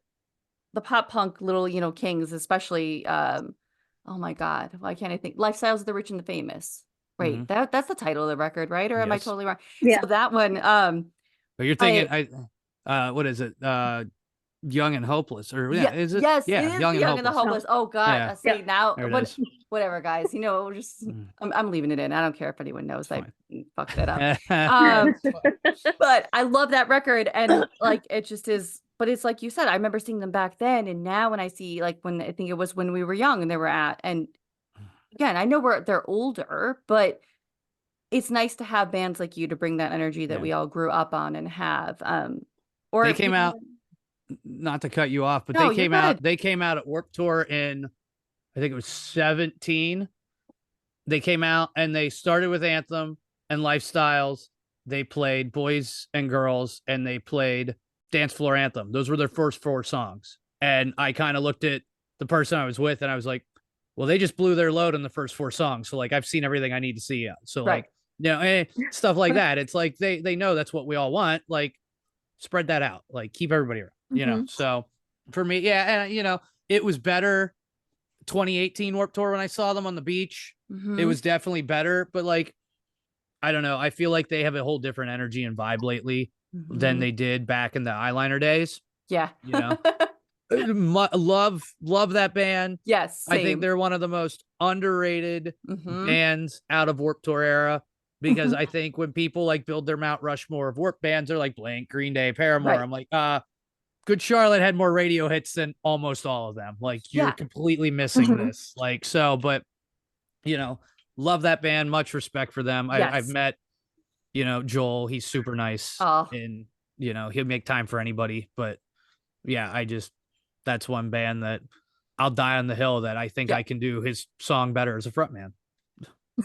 the pop punk little, kings, especially, oh my god, why can't I think Lifestyles of the Rich and the Famous. Hmm. Wait, that's the title of the record, right? Or am I Yes, totally wrong? Yeah. So that one, but you're thinking, I what is it? Young and Hopeless, or yeah, yeah, is it? yes, it Yeah, is Young The and Young and the Hopeless. No. Hopeless. Oh god, Yeah, see now there it is. whatever, guys, we're just Mm, I'm leaving it in. I don't care if anyone knows it's I fine. fucked that up. Yeah, Um, it's fine. but I love that record and, like, it just is but it's like you said, I remember seeing them back then, and now when I see, like, when I think it was when we were young and they were at and again, I know they're older, but it's nice to have bands like you to bring that energy that Yeah, we all grew up on and have, they or came maybe out. Not to cut you off, but no, you're good. They came out at Warped Tour in I think it was 17. They came out and they started with Anthem and Lifestyles. They played Boys and Girls and they played Dance Floor Anthem. Those were their first four songs. And I kind of looked at the person I was with and I was like, well, they just blew their load in the first four songs. So like I've seen everything I need to see. So Right. like, stuff like that. It's like they know that's what we all want. Like spread that out. Like keep everybody around, you know. Mhm. So for me, yeah, and you know, it was better 2018 Warped Tour when I saw them on the beach. It Mhm, was definitely better, but like I don't know, I feel like they have a whole different energy and vibe lately than mhm. they did back in the eyeliner days, Yeah. you know. Love that band. Yes, I think same. they're one of the most underrated Mhm. bands out of Warped Tour era because I think when people like build their Mount Rushmore of Warped bands, they're like Blank, Green Day, Paramore. Right. I'm like, Good Charlotte had more radio hits than almost all of them. Like you're Yeah. completely missing Mhm. this. Like so, but you know, love that band. Much respect for them. I've Yes. met, you know, Joel. He's super nice, Oh, and you know he'll make time for anybody. But yeah, that's one band that I'll die on the hill that I think yeah. I can do his song better as a frontman.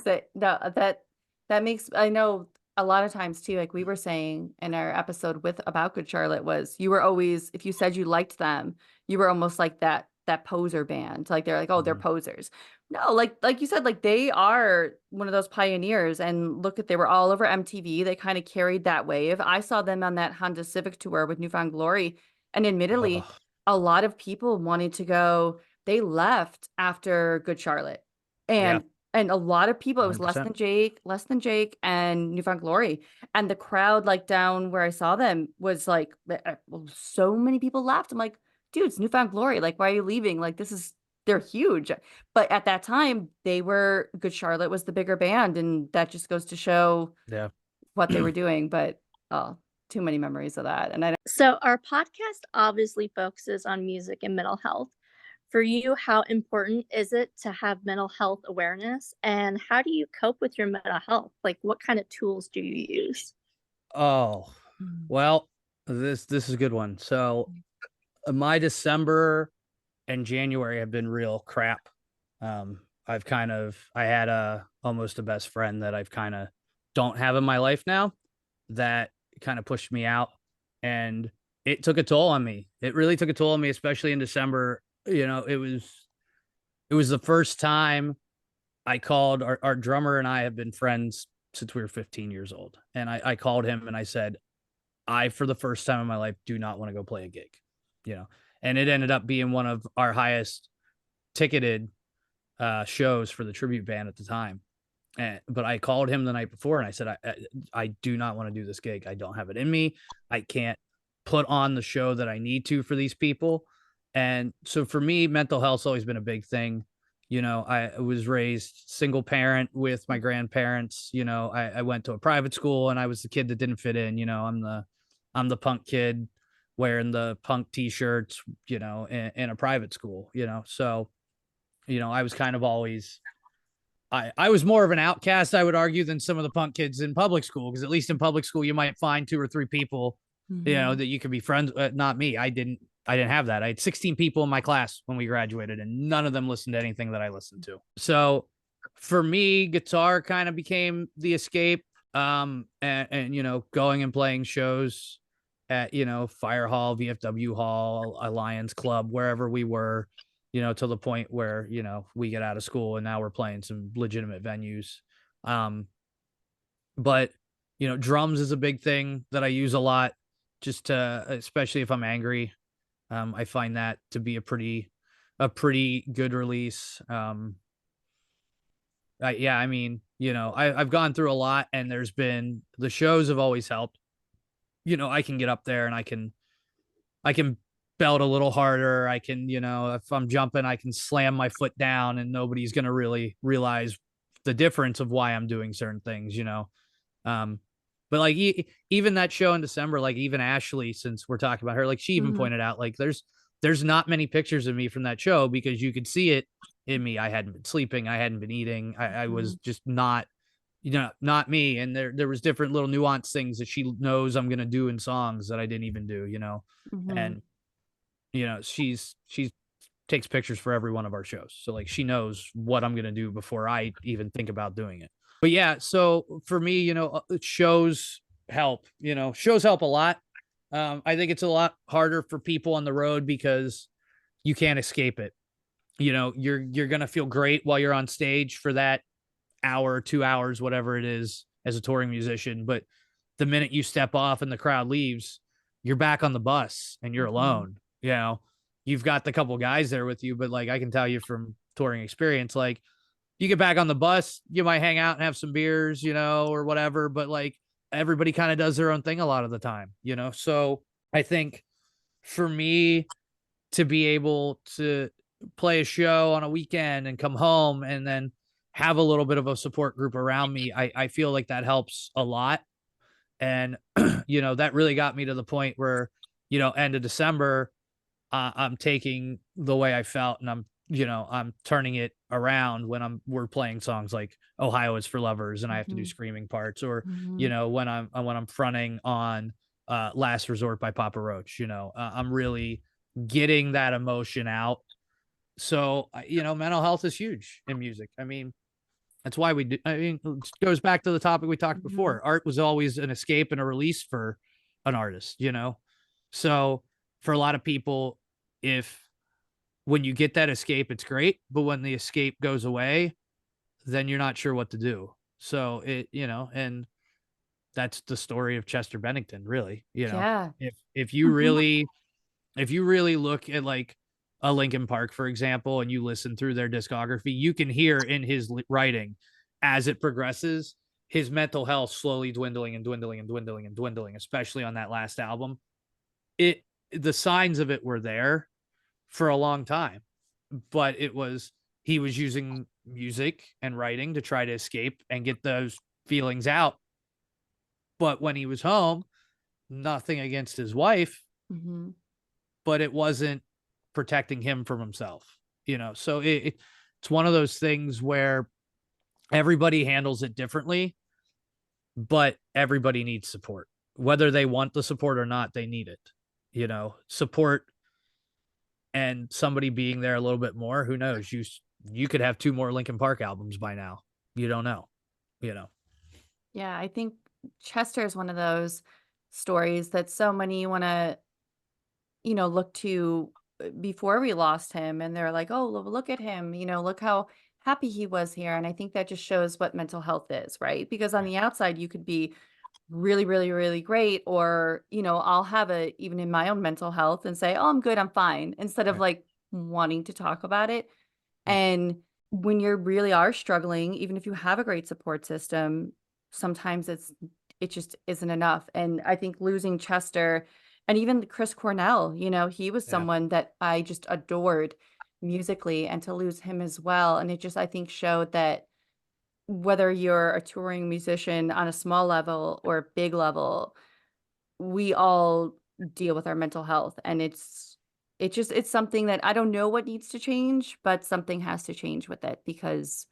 So, no, that makes I know a lot of times too, like we were saying in our episode with about Good Charlotte was you were always if you said you liked them, you were almost like that poser band. Like they're like, oh, they're Mhm. posers. No, like you said, like they are one of those pioneers. And look at they were all over MTV. They kind of carried that wave. I saw them on that Honda Civic tour with Newfound Glory. And admittedly, Ugh. a lot of people wanted to go, they left after Good Charlotte. Yeah, And a lot of people, it was 100%. Less Than Jake and New Found Glory. And the crowd like down where I saw them was like well, so many people left. I'm like, dude, it's New Found Glory. Like, why are you leaving? Like, they're huge. But at that time, Good Charlotte was the bigger band, and that just goes to show Yeah. what they were doing. But oh, too many memories of that. And I So, our podcast obviously focuses on music and mental health. For you, how important is it to have mental health awareness? And how do you cope with your mental health? Like, what kind of tools do you use? Oh, don't. well, this is a good one. So my December and January have been real crap. I had a almost a best friend that I've kind of don't have in my life now that kind of pushed me out, and it took a toll on me. It really took a toll on me, especially in December. It was the first time I called our drummer, and I have been friends since we were 15 years old. And I called him and I said, I, for the first time in my life, do not want to go play a gig, you know, and it ended up being one of our highest ticketed shows for the tribute band at the time. But I called him the night before and I said, I do not want to do this gig. I don't have it in me. I can't put on the show that I need to for these people. And so for me, mental health's always been a big thing. I was raised single parent with my grandparents. I went to a private school and I was the kid that didn't fit in. I'm the punk kid wearing the punk t-shirts, in a private school, so I was kind of always I was more of an outcast, I would argue, than some of the punk kids in public school, because at least in public school you might find two or three people, Mhm. that you could be friends. Not me. I didn't have that. I had 16 people in my class when we graduated, and none of them listened to anything that I listened to. So for me, guitar kind of became the escape. And going and playing shows at Fire Hall, VFW Hall, Alliance Club, wherever we were, to the point where, we get out of school and now we're playing some legitimate venues. Um, but drums is a big thing that I use a lot, just to, especially if I'm angry. I find that to be a pretty good release. Yeah, I mean, I've gone through a lot, and the shows have always helped. I can get up there and I can belt a little harder. I can, if I'm jumping, I can slam my foot down and nobody's going to really realize the difference of why I'm doing certain things. Um, but like even that show in December, like even Ashley, since we're talking about her, like she even Mhm. pointed out, like there's not many pictures of me from that show because you could see it in me. I hadn't been sleeping. I hadn't been eating. I was Mhm. just not me. And there was different little nuance things that she knows I'm going to do in songs that I didn't even do. Mhm. And she takes pictures for every one of our shows. So like she knows what I'm gonna do before I even think about doing it. But yeah, so for me, shows help. Shows help a lot. I think it's a lot harder for people on the road because you can't escape it. You're gonna feel great while you're on stage for that hour, 2 hours, whatever it is, as a touring musician. But the minute you step off and the crowd leaves, you're back on the bus and you're Mhm. alone. You've got the couple guys there with you, but like I can tell you from touring experience, like you get back on the bus, you might hang out and have some beers, or whatever, but like everybody kind of does their own thing a lot of the time. So I think for me to be able to play a show on a weekend and come home and then have a little bit of a support group around me, I feel like that helps a lot. And, that really got me to the point where, end of December, I'm taking the way I felt and I'm turning it around when we're playing songs like Ohio is for Lovers and I have to do Mhm. screaming parts, or, Mhm. when I'm fronting on Last Resort by Papa Roach, I'm really getting that emotion out. So, mental health is huge in music. I mean, that's why we do. I mean, it goes back to the topic we talked Mhm. before. Art was always an escape and a release for an artist. So for a lot of people, if when you get that escape, it's great, but when the escape goes away, then you're not sure what to do. So and that's the story of Chester Bennington, really. Yeah. If you really If you really look at like a Linkin Park, for example, and you listen through their discography, you can hear in his writing as it progresses, his mental health slowly dwindling and dwindling and dwindling and dwindling, especially on that last album. The signs of it were there for a long time, but he was using music and writing to try to escape and get those feelings out. But when he was home, nothing against his wife, Mhm. but it wasn't protecting him from himself, So it's one of those things where everybody handles it differently, but everybody needs support. Whether they want the support or not, they need it. Support and somebody being there a little bit more. Who knows? You could have 2 more Linkin Park albums by now. You don't know. You know. Yeah, I think Chester is one of those stories that so many wanna, look to before we lost him, and they're like, "Oh, look at him, look how happy he was here." And I think that just shows what mental health is, right? Because on Right. the outside, you could be really, really, really great, or, I'll have even in my own mental health and say, "Oh, I'm good, I'm fine," instead of Right. like wanting to talk about it. Right. And when you really are struggling, even if you have a great support system, sometimes it just isn't enough. And I think losing Chester and even Chris Cornell, he was Yeah. someone that I just adored musically, and to lose him as well. And it just, I think, showed that whether you're a touring musician on a small level or a big level, we all deal with our mental health, and it's something that I don't know what needs to change, but something has to change with it because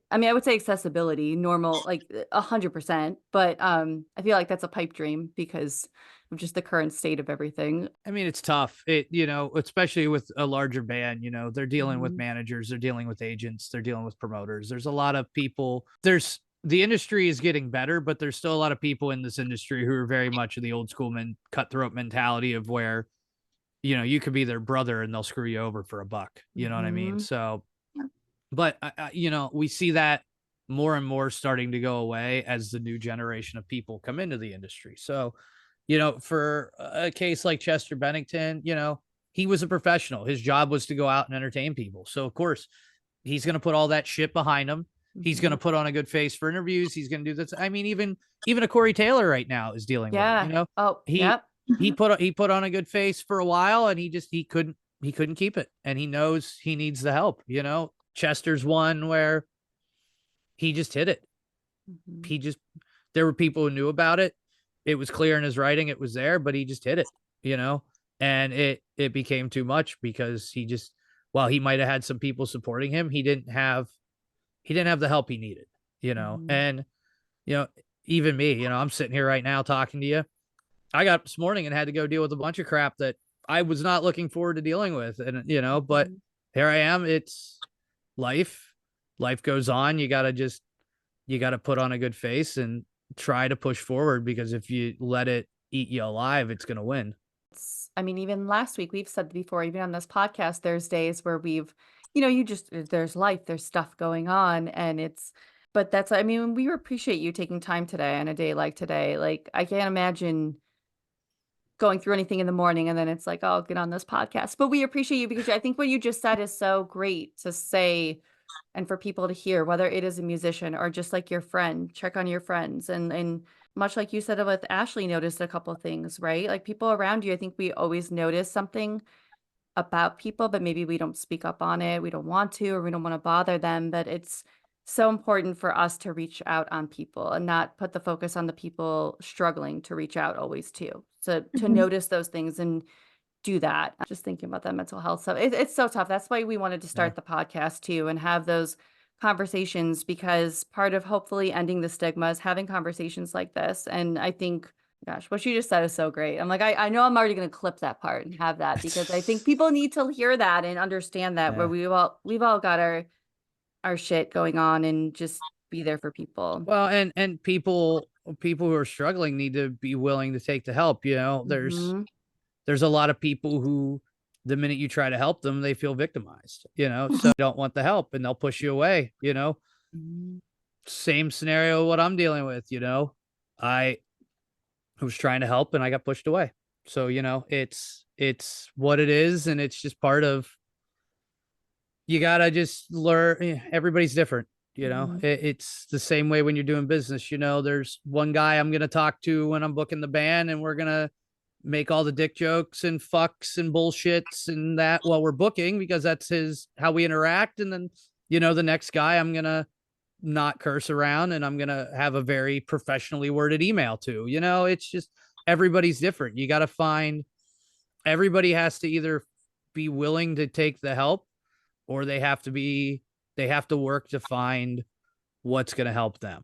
I mean, I would say accessibility, normal, like 100%, but I feel like that's a pipe dream because of just the current state of everything. I mean, it's tough. Especially with a larger band, they're dealing with Mhm. managers, they're dealing with agents, they're dealing with promoters. There's a lot of people. The industry is getting better, but there's still a lot of people in this industry who are very much of the old school cutthroat mentality of where, you could be their brother and they'll screw you over for a buck. You know what I mean? Mhm. So, Yeah. but we see that more and more starting to go away as the new generation of people come into the industry. So, for a case like Chester Bennington, he was a professional. His job was to go out and entertain people. So, of course, he's going to put all that shit behind him. He's going Mhm. to put on a good face for interviews. He's going to do this. I mean, even a Corey Taylor right now is dealing with it. Yeah. Oh, He yep. he put on a good face for a while, and he couldn't keep it, and he knows he needs the help. Chester's one where he just hit it. Mhm. He just There were people who knew about it. It was clear in his writing, it was there, but he just hit it, and it became too much because while he might have had some people supporting him, he didn't have the help he needed, Mhm. and you know, even me, I'm sitting here right now talking to you. I got up this morning and had to go deal with a bunch of crap that I was not looking forward to dealing with, and but Mhm. here I am. It's life. Life goes on. You got to put on a good face and try to push forward, because if you let it eat you alive, it's going to win. I mean, even last week, we've said before, even on this podcast, there's days where there's life, there's stuff going on, and but I mean, we appreciate you taking time today on a day like today. Like, I can't imagine going through anything in the morning and then it's like, "Oh, I'll get on this podcast." But we appreciate you because I think what you just said is so great to say and for people to hear, whether it is a musician or just like your friend, check on your friends. And much like you said with Ashley, noticed a couple of things, right? Like people around you, I think we always notice something about people, but maybe we don't speak up on it. We don't want to, or we don't want to bother them. But it's so important for us to reach out on people and not put the focus on the people struggling to reach out always too. So to Mhm. notice those things and do that. I'm just thinking about that mental health stuff. It's so tough. That's why we wanted to Yeah. start the podcast too and have those conversations, because part of hopefully ending the stigma is having conversations like this. And I think, gosh, what you just said is so great. I'm like, I know I'm already going to clip that part and have that because I think people need to hear that and understand that where Yeah. we've all got our shit going on, and just be there for people. Well, and people who are struggling need to be willing to take the help. Hmm. There's a lot of people who, the minute you try to help them, they feel victimized. So they don't want the help and they'll push you away. Hmm. Same scenario what I'm dealing with. I was trying to help and I got pushed away. So, it's what it is, and it's just part of, you gotta just learn. Everybody's different. Mhm. It's the same way when you're doing business. There's one guy I'm gonna talk to when I'm booking the band, and we're gonna make all the dick jokes and fucks and bullshits and that while we're booking, because that's his how we interact. And then, the next guy I'm gonna not curse around, and I'm gonna have a very professionally worded email to. It's just everybody's different. You gotta find Everybody has to either be willing to take the help, or they have to work to find what's going to help them.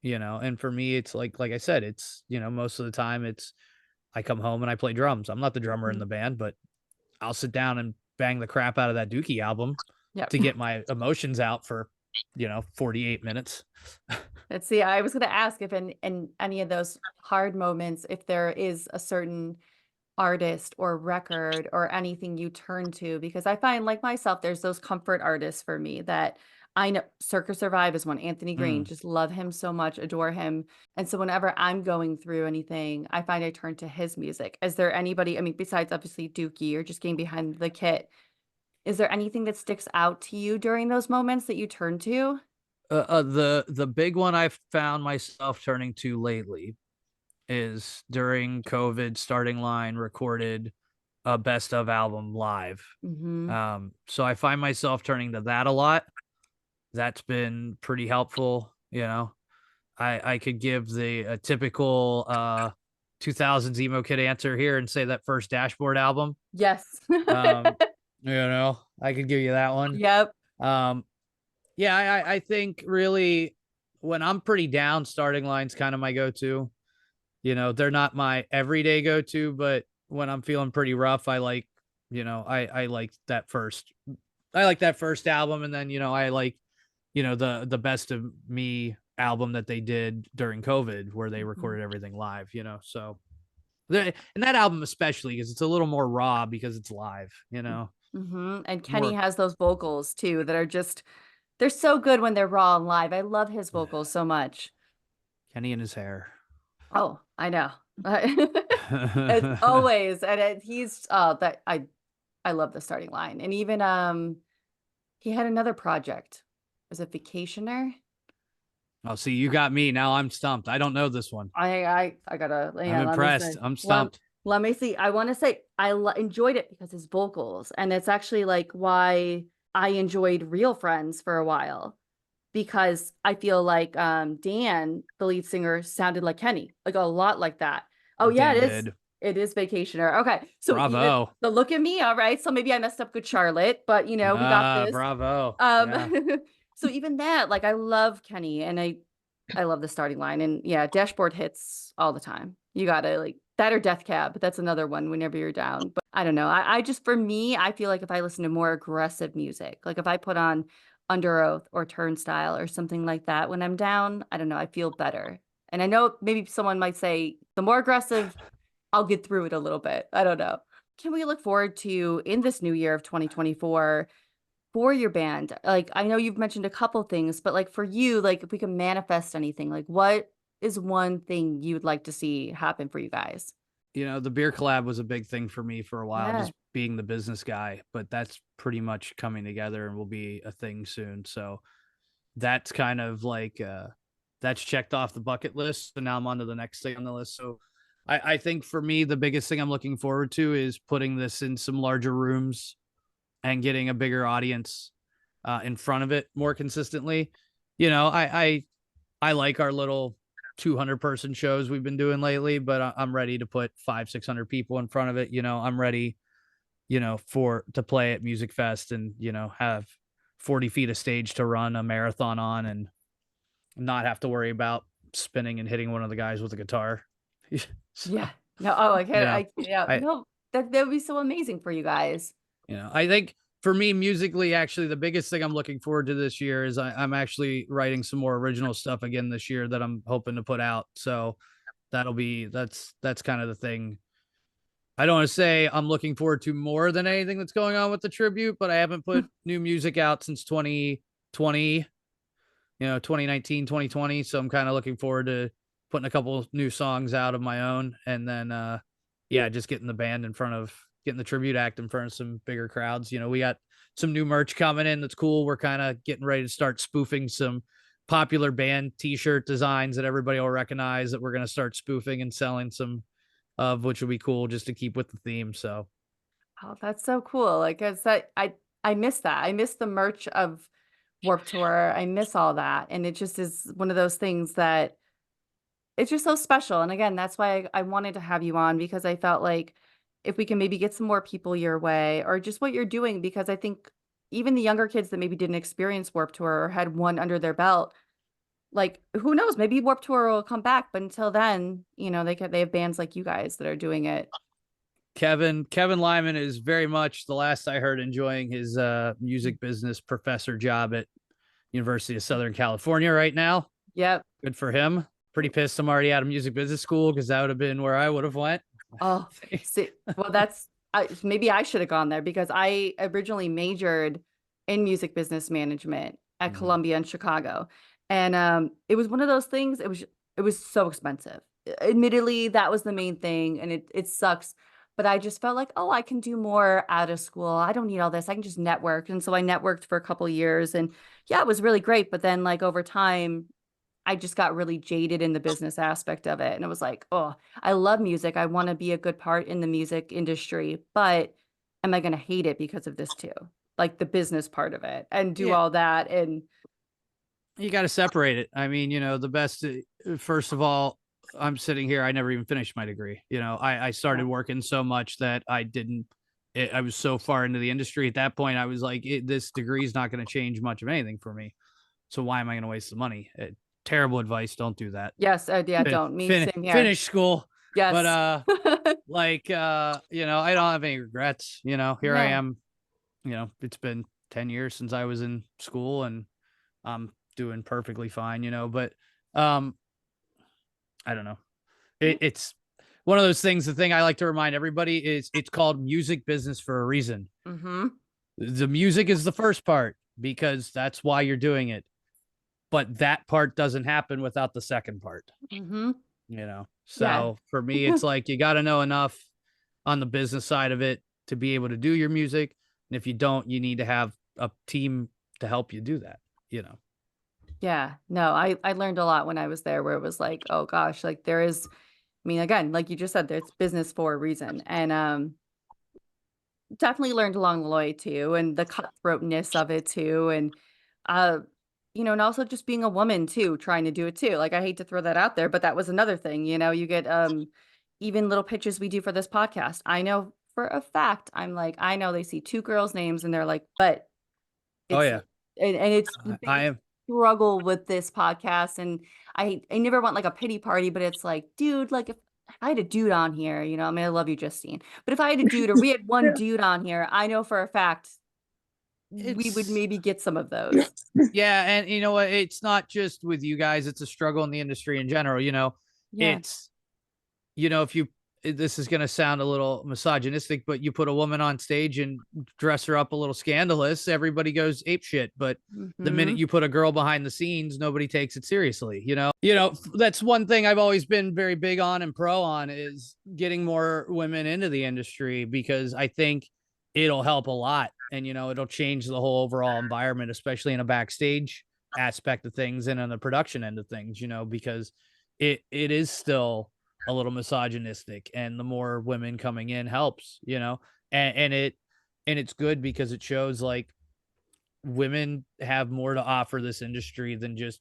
And for me, it's like I said, it's, most of the time it's, I come home and I play drums. I'm not the drummer in Mhm. the band, but I'll sit down and bang the crap out of that Dookie album Yep. to get my emotions out for 48 minutes. Let's see, I was gonna ask if in any of those hard moments, if there is a certain artist or record or anything you turn to, because I find, like myself, there's those comfort artists for me that I know. Circus Survive is one. Anthony Green, Mm. just love him so much, adore him. And so whenever I'm going through anything, I find I turn to his music. Is there anybody, I mean, besides obviously Dookie or just getting behind the kit, is there anything that sticks out to you during those moments that you turn to? The big one I've found myself turning to lately is during COVID. Starting Line recorded a best of album live. Mhm. So I find myself turning to that a lot. That's been pretty helpful. I could give the a typical 2000s emo kid answer here and say that first Dashboard album. Yes. Um, I could give you that one. Yep. Um, yeah, I think really when I'm pretty down, Starting Line's kind of my go-to. They're not my everyday go-to, but when I'm feeling pretty rough, I like that first album. And then, I like, the Best of Me album that they did during COVID, where they Mhm. recorded everything live. So and that album especially, because it's a little more raw because it's live. Mhm, and Kenny More has those vocals too that are just they're so good when they're raw and live. I love his vocals so much. Kenny and his hair. Oh, I know. It's always and he's that I love the Starting Line, and even, he had another project. Was it Vacationer? Oh, see, you got me. Now I'm stumped. I don't know this one. I gotta I'm let me impressed. see. I'm Let stumped. let me see. I wanna say enjoyed it because his vocals, and it's actually, like, why I enjoyed Real Friends for a while, because I feel like, Dan, the lead singer, sounded like Kenny, like, a lot like that. Oh, yeah, Dan did. it is Vacationer. Okay, so even Bravo. the look at me, alright, so maybe I messed up Good Charlotte, but, we got this. Bravo. Um, Yeah. so even that, like, I love Kenny, and I love the Starting Line, and yeah, Dashboard hits all the time. You gotta, like that or Death Cab, but that's another one whenever you're down, but I don't know, I just for me, I feel like if I listen to more aggressive music, like, if I put on Under Oath or Turnstile or something like that when I'm down, I don't know, I feel better, and I know maybe someone might say, "The more aggressive, I'll get through it a little bit." I don't know. Can we look forward to in this new year of 2024 for your band? Like, I know you've mentioned a couple things, but, like, for you, like, if we can manifest anything, like, what is one thing you would like to see happen for you guys? The beer collab was a big thing for me for a while, Yeah. just being the business guy, but that's pretty much coming together and will be a thing soon. So that's kind of like that's checked off the bucket list. And now I'm on to the next thing on the list. So I think for me, the biggest thing I'm looking forward to is putting this in some larger rooms and getting a bigger audience in front of it more consistently. I like our little 200-person shows we've been doing lately, but I'm ready to put 500-600 people in front of it. I'm ready, for to play at Music Fest and, have 40 feet of stage to run a marathon on and not have to worry about spinning and hitting one of the guys with a guitar. Yeah. So, No, oh, I you can't know, yeah, I, no, that would be so amazing for you guys. I think for me, musically, actually, the biggest thing I'm looking forward to this year is I'm actually writing some more original stuff again this year that I'm hoping to put out. So that's kind of the thing. I don't want to say I'm looking forward to more than anything that's going on with the tribute, but I haven't put new music out since 2020, 2019, 2020. So I'm kind of looking forward to putting a couple new songs out of my own. And then, yeah, just getting the tribute act in front of some bigger crowds. We got some new merch coming in that's cool. We're kind of getting ready to start spoofing some popular band t-shirt designs that everybody will recognize that we're going to start spoofing and selling some of, which will be cool just to keep with the theme. So Oh, that's so cool. Like I said, I miss that. I miss the merch of Warped Tour. I miss all that. And it just is one of those things that it's just so special. And again, that's why I wanted to have you on because I felt like if we can maybe get some more people your way or just what you're doing, because I think even the younger kids that maybe didn't experience Warped Tour or had one under their belt, like who knows, maybe Warped Tour will come back. But until then, they have bands like you guys that are doing it. Kevin Lyman is very much, the last I heard, enjoying his music business professor job at University of Southern California right now. Yep. Good for him. Pretty pissed I'm already out of music business school because that would have been where I would have went. Oh, see, well, maybe I should have gone there because I originally majored in music business management at Mhm. Columbia in Chicago. And it was one of those things, it was so expensive. Admittedly, that was the main thing, and it sucks. But I just felt like, oh, I can do more out of school. I don't need all this. I can just network. And so I networked for a couple years and yeah, it was really great. But then like over time, I just got really jaded in the business aspect of it. And it was like, oh, I love music. I want to be a good part in the music industry, but am I going to hate it because of this too? Like the business part of it and do Yeah, all that. And you got to separate it. I mean, the best, first of all, I'm sitting here. I never even finished my degree. I yeah, started working so much that I was so far into the industry at that point. I was like, this degree is not going to change much of anything for me. So why am I going to waste the money? Terrible advice. Don't do that. yes, yeah, don't. Me, same here. Finish school. But, Yes. I don't have any regrets. Here I Yeah. am. It's been 10 years since I was in school and I'm doing perfectly fine, but um, I don't know. It's one of those things. The thing I like to remind everybody is it's called music business for a reason. Mm-hmm. The music is the first part because that's why you're doing it. But that part doesn't happen without the second part, Mm-hmm. Yeah. So for me, it's like you got to know enough on the business side of it to be able to do your music. And if you don't, you need to have a team to help you do that, you know. Yeah. No, I learned a lot when I was there where it was like, oh gosh, like there is, I mean, again, like you just said, there's business for a reason. And definitely learned along the way too, and the cutthroatness of it too, and uh, and also just being a woman too, trying to do it too. Like I hate to throw that out there, but that was another thing. You get even little pitches we do for this podcast. I know for a fact, I'm like, I know they see two girls' names and they're like, but Oh it's yeah, and it's the I biggest am. struggle with this podcast, and I never want like a pity party, but it's like, dude, like if I had a dude on here, I mean, I love you, Justine, but if I had a dude or we had one dude on here, I know for a fact we would It's maybe get some of those. Yeah, and you know what? It's not just with you guys. It's a struggle in the industry in general. Yeah. It's if you this is going to sound a little misogynistic, but you put a woman on stage and dress her up a little scandalous, everybody goes ape shit. But the minute Mhm. you put a girl behind the scenes, nobody takes it seriously. That's one thing I've always been very big on and pro on is getting more women into the industry because I think it'll help a lot and it'll change the whole overall environment, especially in a backstage aspect of things and on the production end of things, because it is still a little misogynistic and the more women coming in helps, and it's good because it shows like women have more to offer this industry than just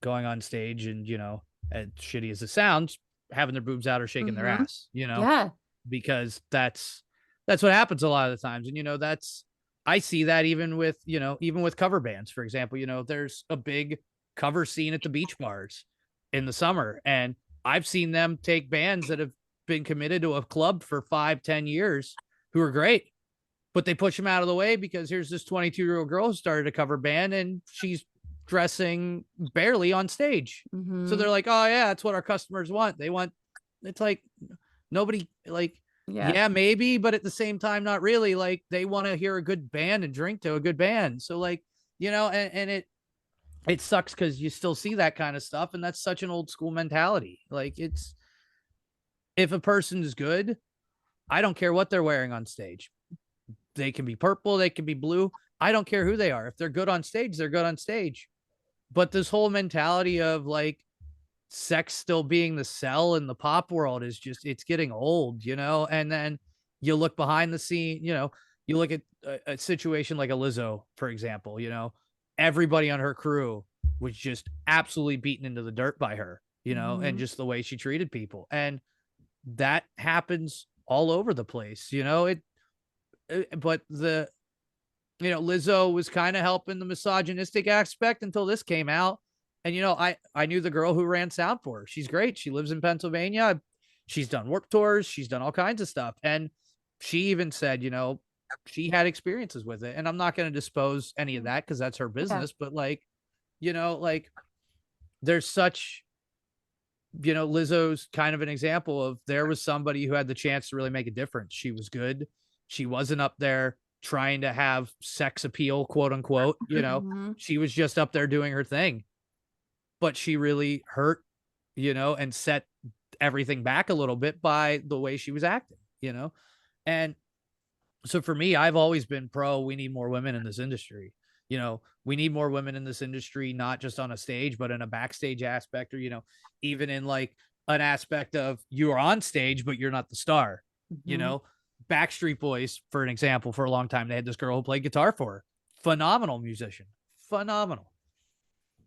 going on stage and as shitty as it sounds, having their boobs out or shaking their Mhm. ass, Yeah. because that's what happens a lot of the times. And that's I see that even with cover bands, for example. There's a big cover scene at the beach bars in the summer, and I've seen them take bands that have been committed to a club for 5-10 years who are great, but they push them out of the way because here's this 22-year-old girl who started a cover band and she's dressing barely on stage. So Mhm. they're like, oh yeah, that's what our customers want. They want, it's like nobody like, Yeah. yeah, maybe, but at the same time, not really. Like they want to hear a good band and drink to a good band. So like, and it sucks because you still see that kind of stuff. And that's such an old school mentality. Like if a person is good, I don't care what they're wearing on stage. They can be purple, they can be blue. I don't care who they are. If they're good on stage, they're good on stage. But this whole mentality of like sex still being the sell in the pop world is just, it's getting old, you know? And then you look behind the scene, you know, you look at a situation like a Lizzo, for example, you know, everybody on her crew was just absolutely beaten into the dirt by her, you know, and Mhm. just the way she treated people. And that happens all over the place, you know, but Lizzo was kind of helping the misogynistic aspect until this came out. And I knew the girl who ran sound for her. She's great. She lives in Pennsylvania. She's done work tours. She's done all kinds of stuff. And she even said, she had experiences with it. And I'm not going to dispose any of that because that's her Yeah. business. But like there's such, Lizzo's kind of an example of there was somebody who had the chance to really make a difference. She was good. She wasn't up there trying to have sex appeal, quote unquote. Mhm. She was just up there doing her thing, but she really hurt, and set everything back a little bit by the way she was acting, and so for me, I've always been pro. We need more women in this industry. We need more women in this industry, not just on a stage, but in a backstage aspect, or even in like an aspect of you are on stage, but you're not the star. You Mhm. know, Backstreet Boys, for an example, for a long time, they had this girl who played guitar for her. Phenomenal musician, phenomenal.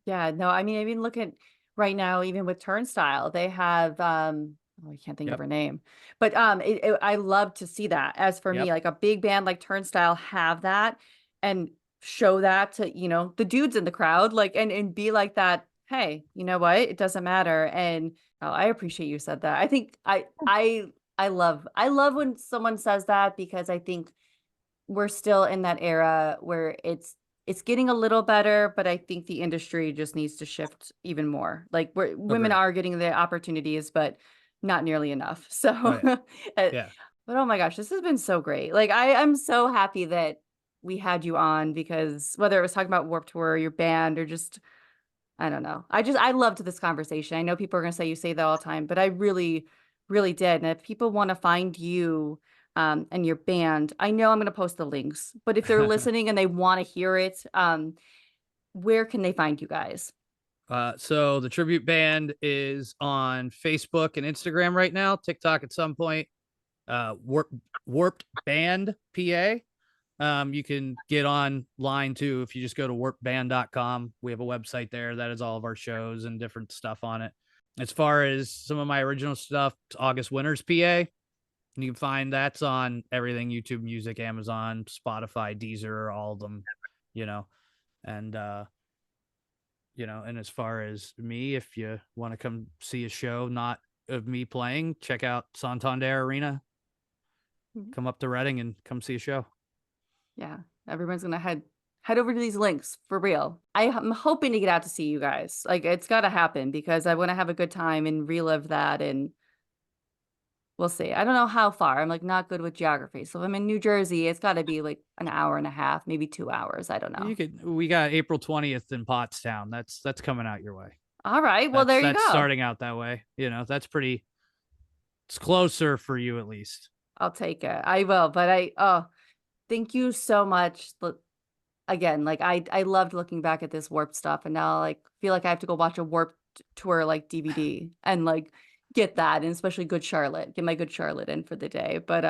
Yeah, no, I mean, look at right now, even with Turnstile, they have, oh, I can't think of Yep, her name, but, I love to see that. As for me, yep, like a big band like Turnstile have that and show that to, the dudes in the crowd, like, and be like that, "Hey, you know what? It doesn't matter." And, oh, I appreciate you said that. I think I love when someone says that because I think we're still in that era where it's getting a little better, but I think the industry just needs to shift even more. Like where women agree. are getting the opportunities, but not nearly enough. So, Oh yeah, uh, yeah. but oh my gosh, this has been so great. Like I'm so happy that we had you on because whether it was talking about Warped Tour, or your band, or just I don't know. I loved this conversation. I know people are gonna say you say that all the time, but I really, really did. And if people want to find you and your band, I know I'm gonna post the links, but if they're listening and they want to hear it, where can they find you guys? So the tribute band is on Facebook and Instagram right now, TikTok at some point. Warped Band PA. You can get online too if you just go to warpedband.com. We have a website there that has all of our shows and different stuff on it. As far as some of my original stuff, August Winters PA. You can find that's on everything: YouTube Music, Amazon, Spotify, Deezer, all of them, you know. And and as far as me, if you want to come see a show not of me playing, check out Santander Arena. Mhm. Come up to Reading and come see a show. Yeah, everyone's gonna head over to these links for real. I'm hoping to get out to see you guys. Like it's got to happen because I want to have a good time and relive that. And we'll see. I don't know how far. I'm, like, not good with geography. So if I'm in New Jersey, it's gotta be, like, an hour and a half, maybe 2 hours. I don't know. We got April 20th in Pottstown. That's coming out your way. Alright, well, That's there you that's go. starting out that way. That's pretty, it's closer for you at least. I'll take it. I will, but thank you so much. Look, again, like, I loved looking back at this Warped stuff, and now, like, feel like I have to go watch a Warped Tour, like, DVD and, like, get that, and especially Good Charlotte. Get my Good Charlotte in for the day. But,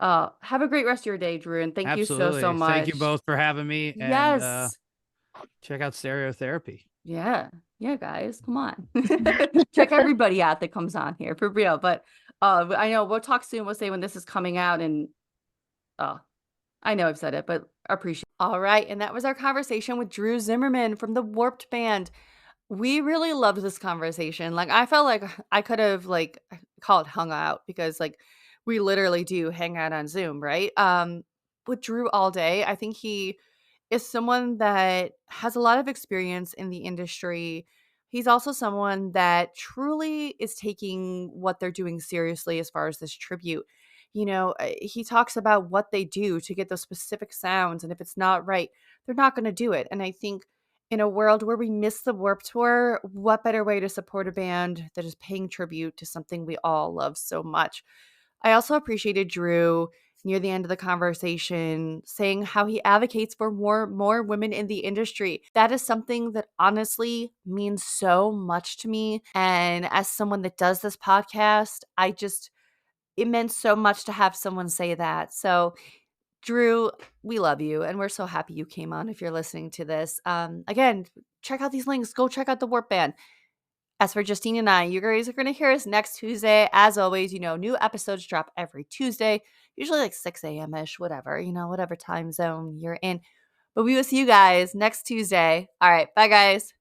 have a great rest of your day, Drew, and thank you so, so Absolutely. Thank you much. both for having me, and Yes. check out Stereotherapy. Yeah. Yeah, guys, come on. Check everybody out that comes on here for real. But I know we'll talk soon. We'll say when this is coming out and uh I know I've said it, but appreciate. All right, and that was our conversation with Drew Zimmerman from the Warped Band. We really loved this conversation. Like I felt like I could have like call it hung out because like we literally do hang out on Zoom, right? With Drew all day. I think he is someone that has a lot of experience in the industry. He's also someone that truly is taking what they're doing seriously as far as this tribute. He talks about what they do to get those specific sounds, and if it's not right, they're not going to do it. And I think in a world where we miss the Warped Tour, what better way to support a band that is paying tribute to something we all love so much? I also appreciated Drew near the end of the conversation saying how he advocates for more women in the industry. That is something that honestly means so much to me. And as someone that does this podcast, it meant so much to have someone say that. So Drew, we love you, and we're so happy you came on if you're listening to this. Again, check out these links. Go check out the Warp Band. As for Justine and I, you guys are going to hear us next Tuesday. As always, new episodes drop every Tuesday, usually like 6 a.m.-ish, whatever, whatever time zone you're in. But we will see you guys next Tuesday. All right, bye, guys.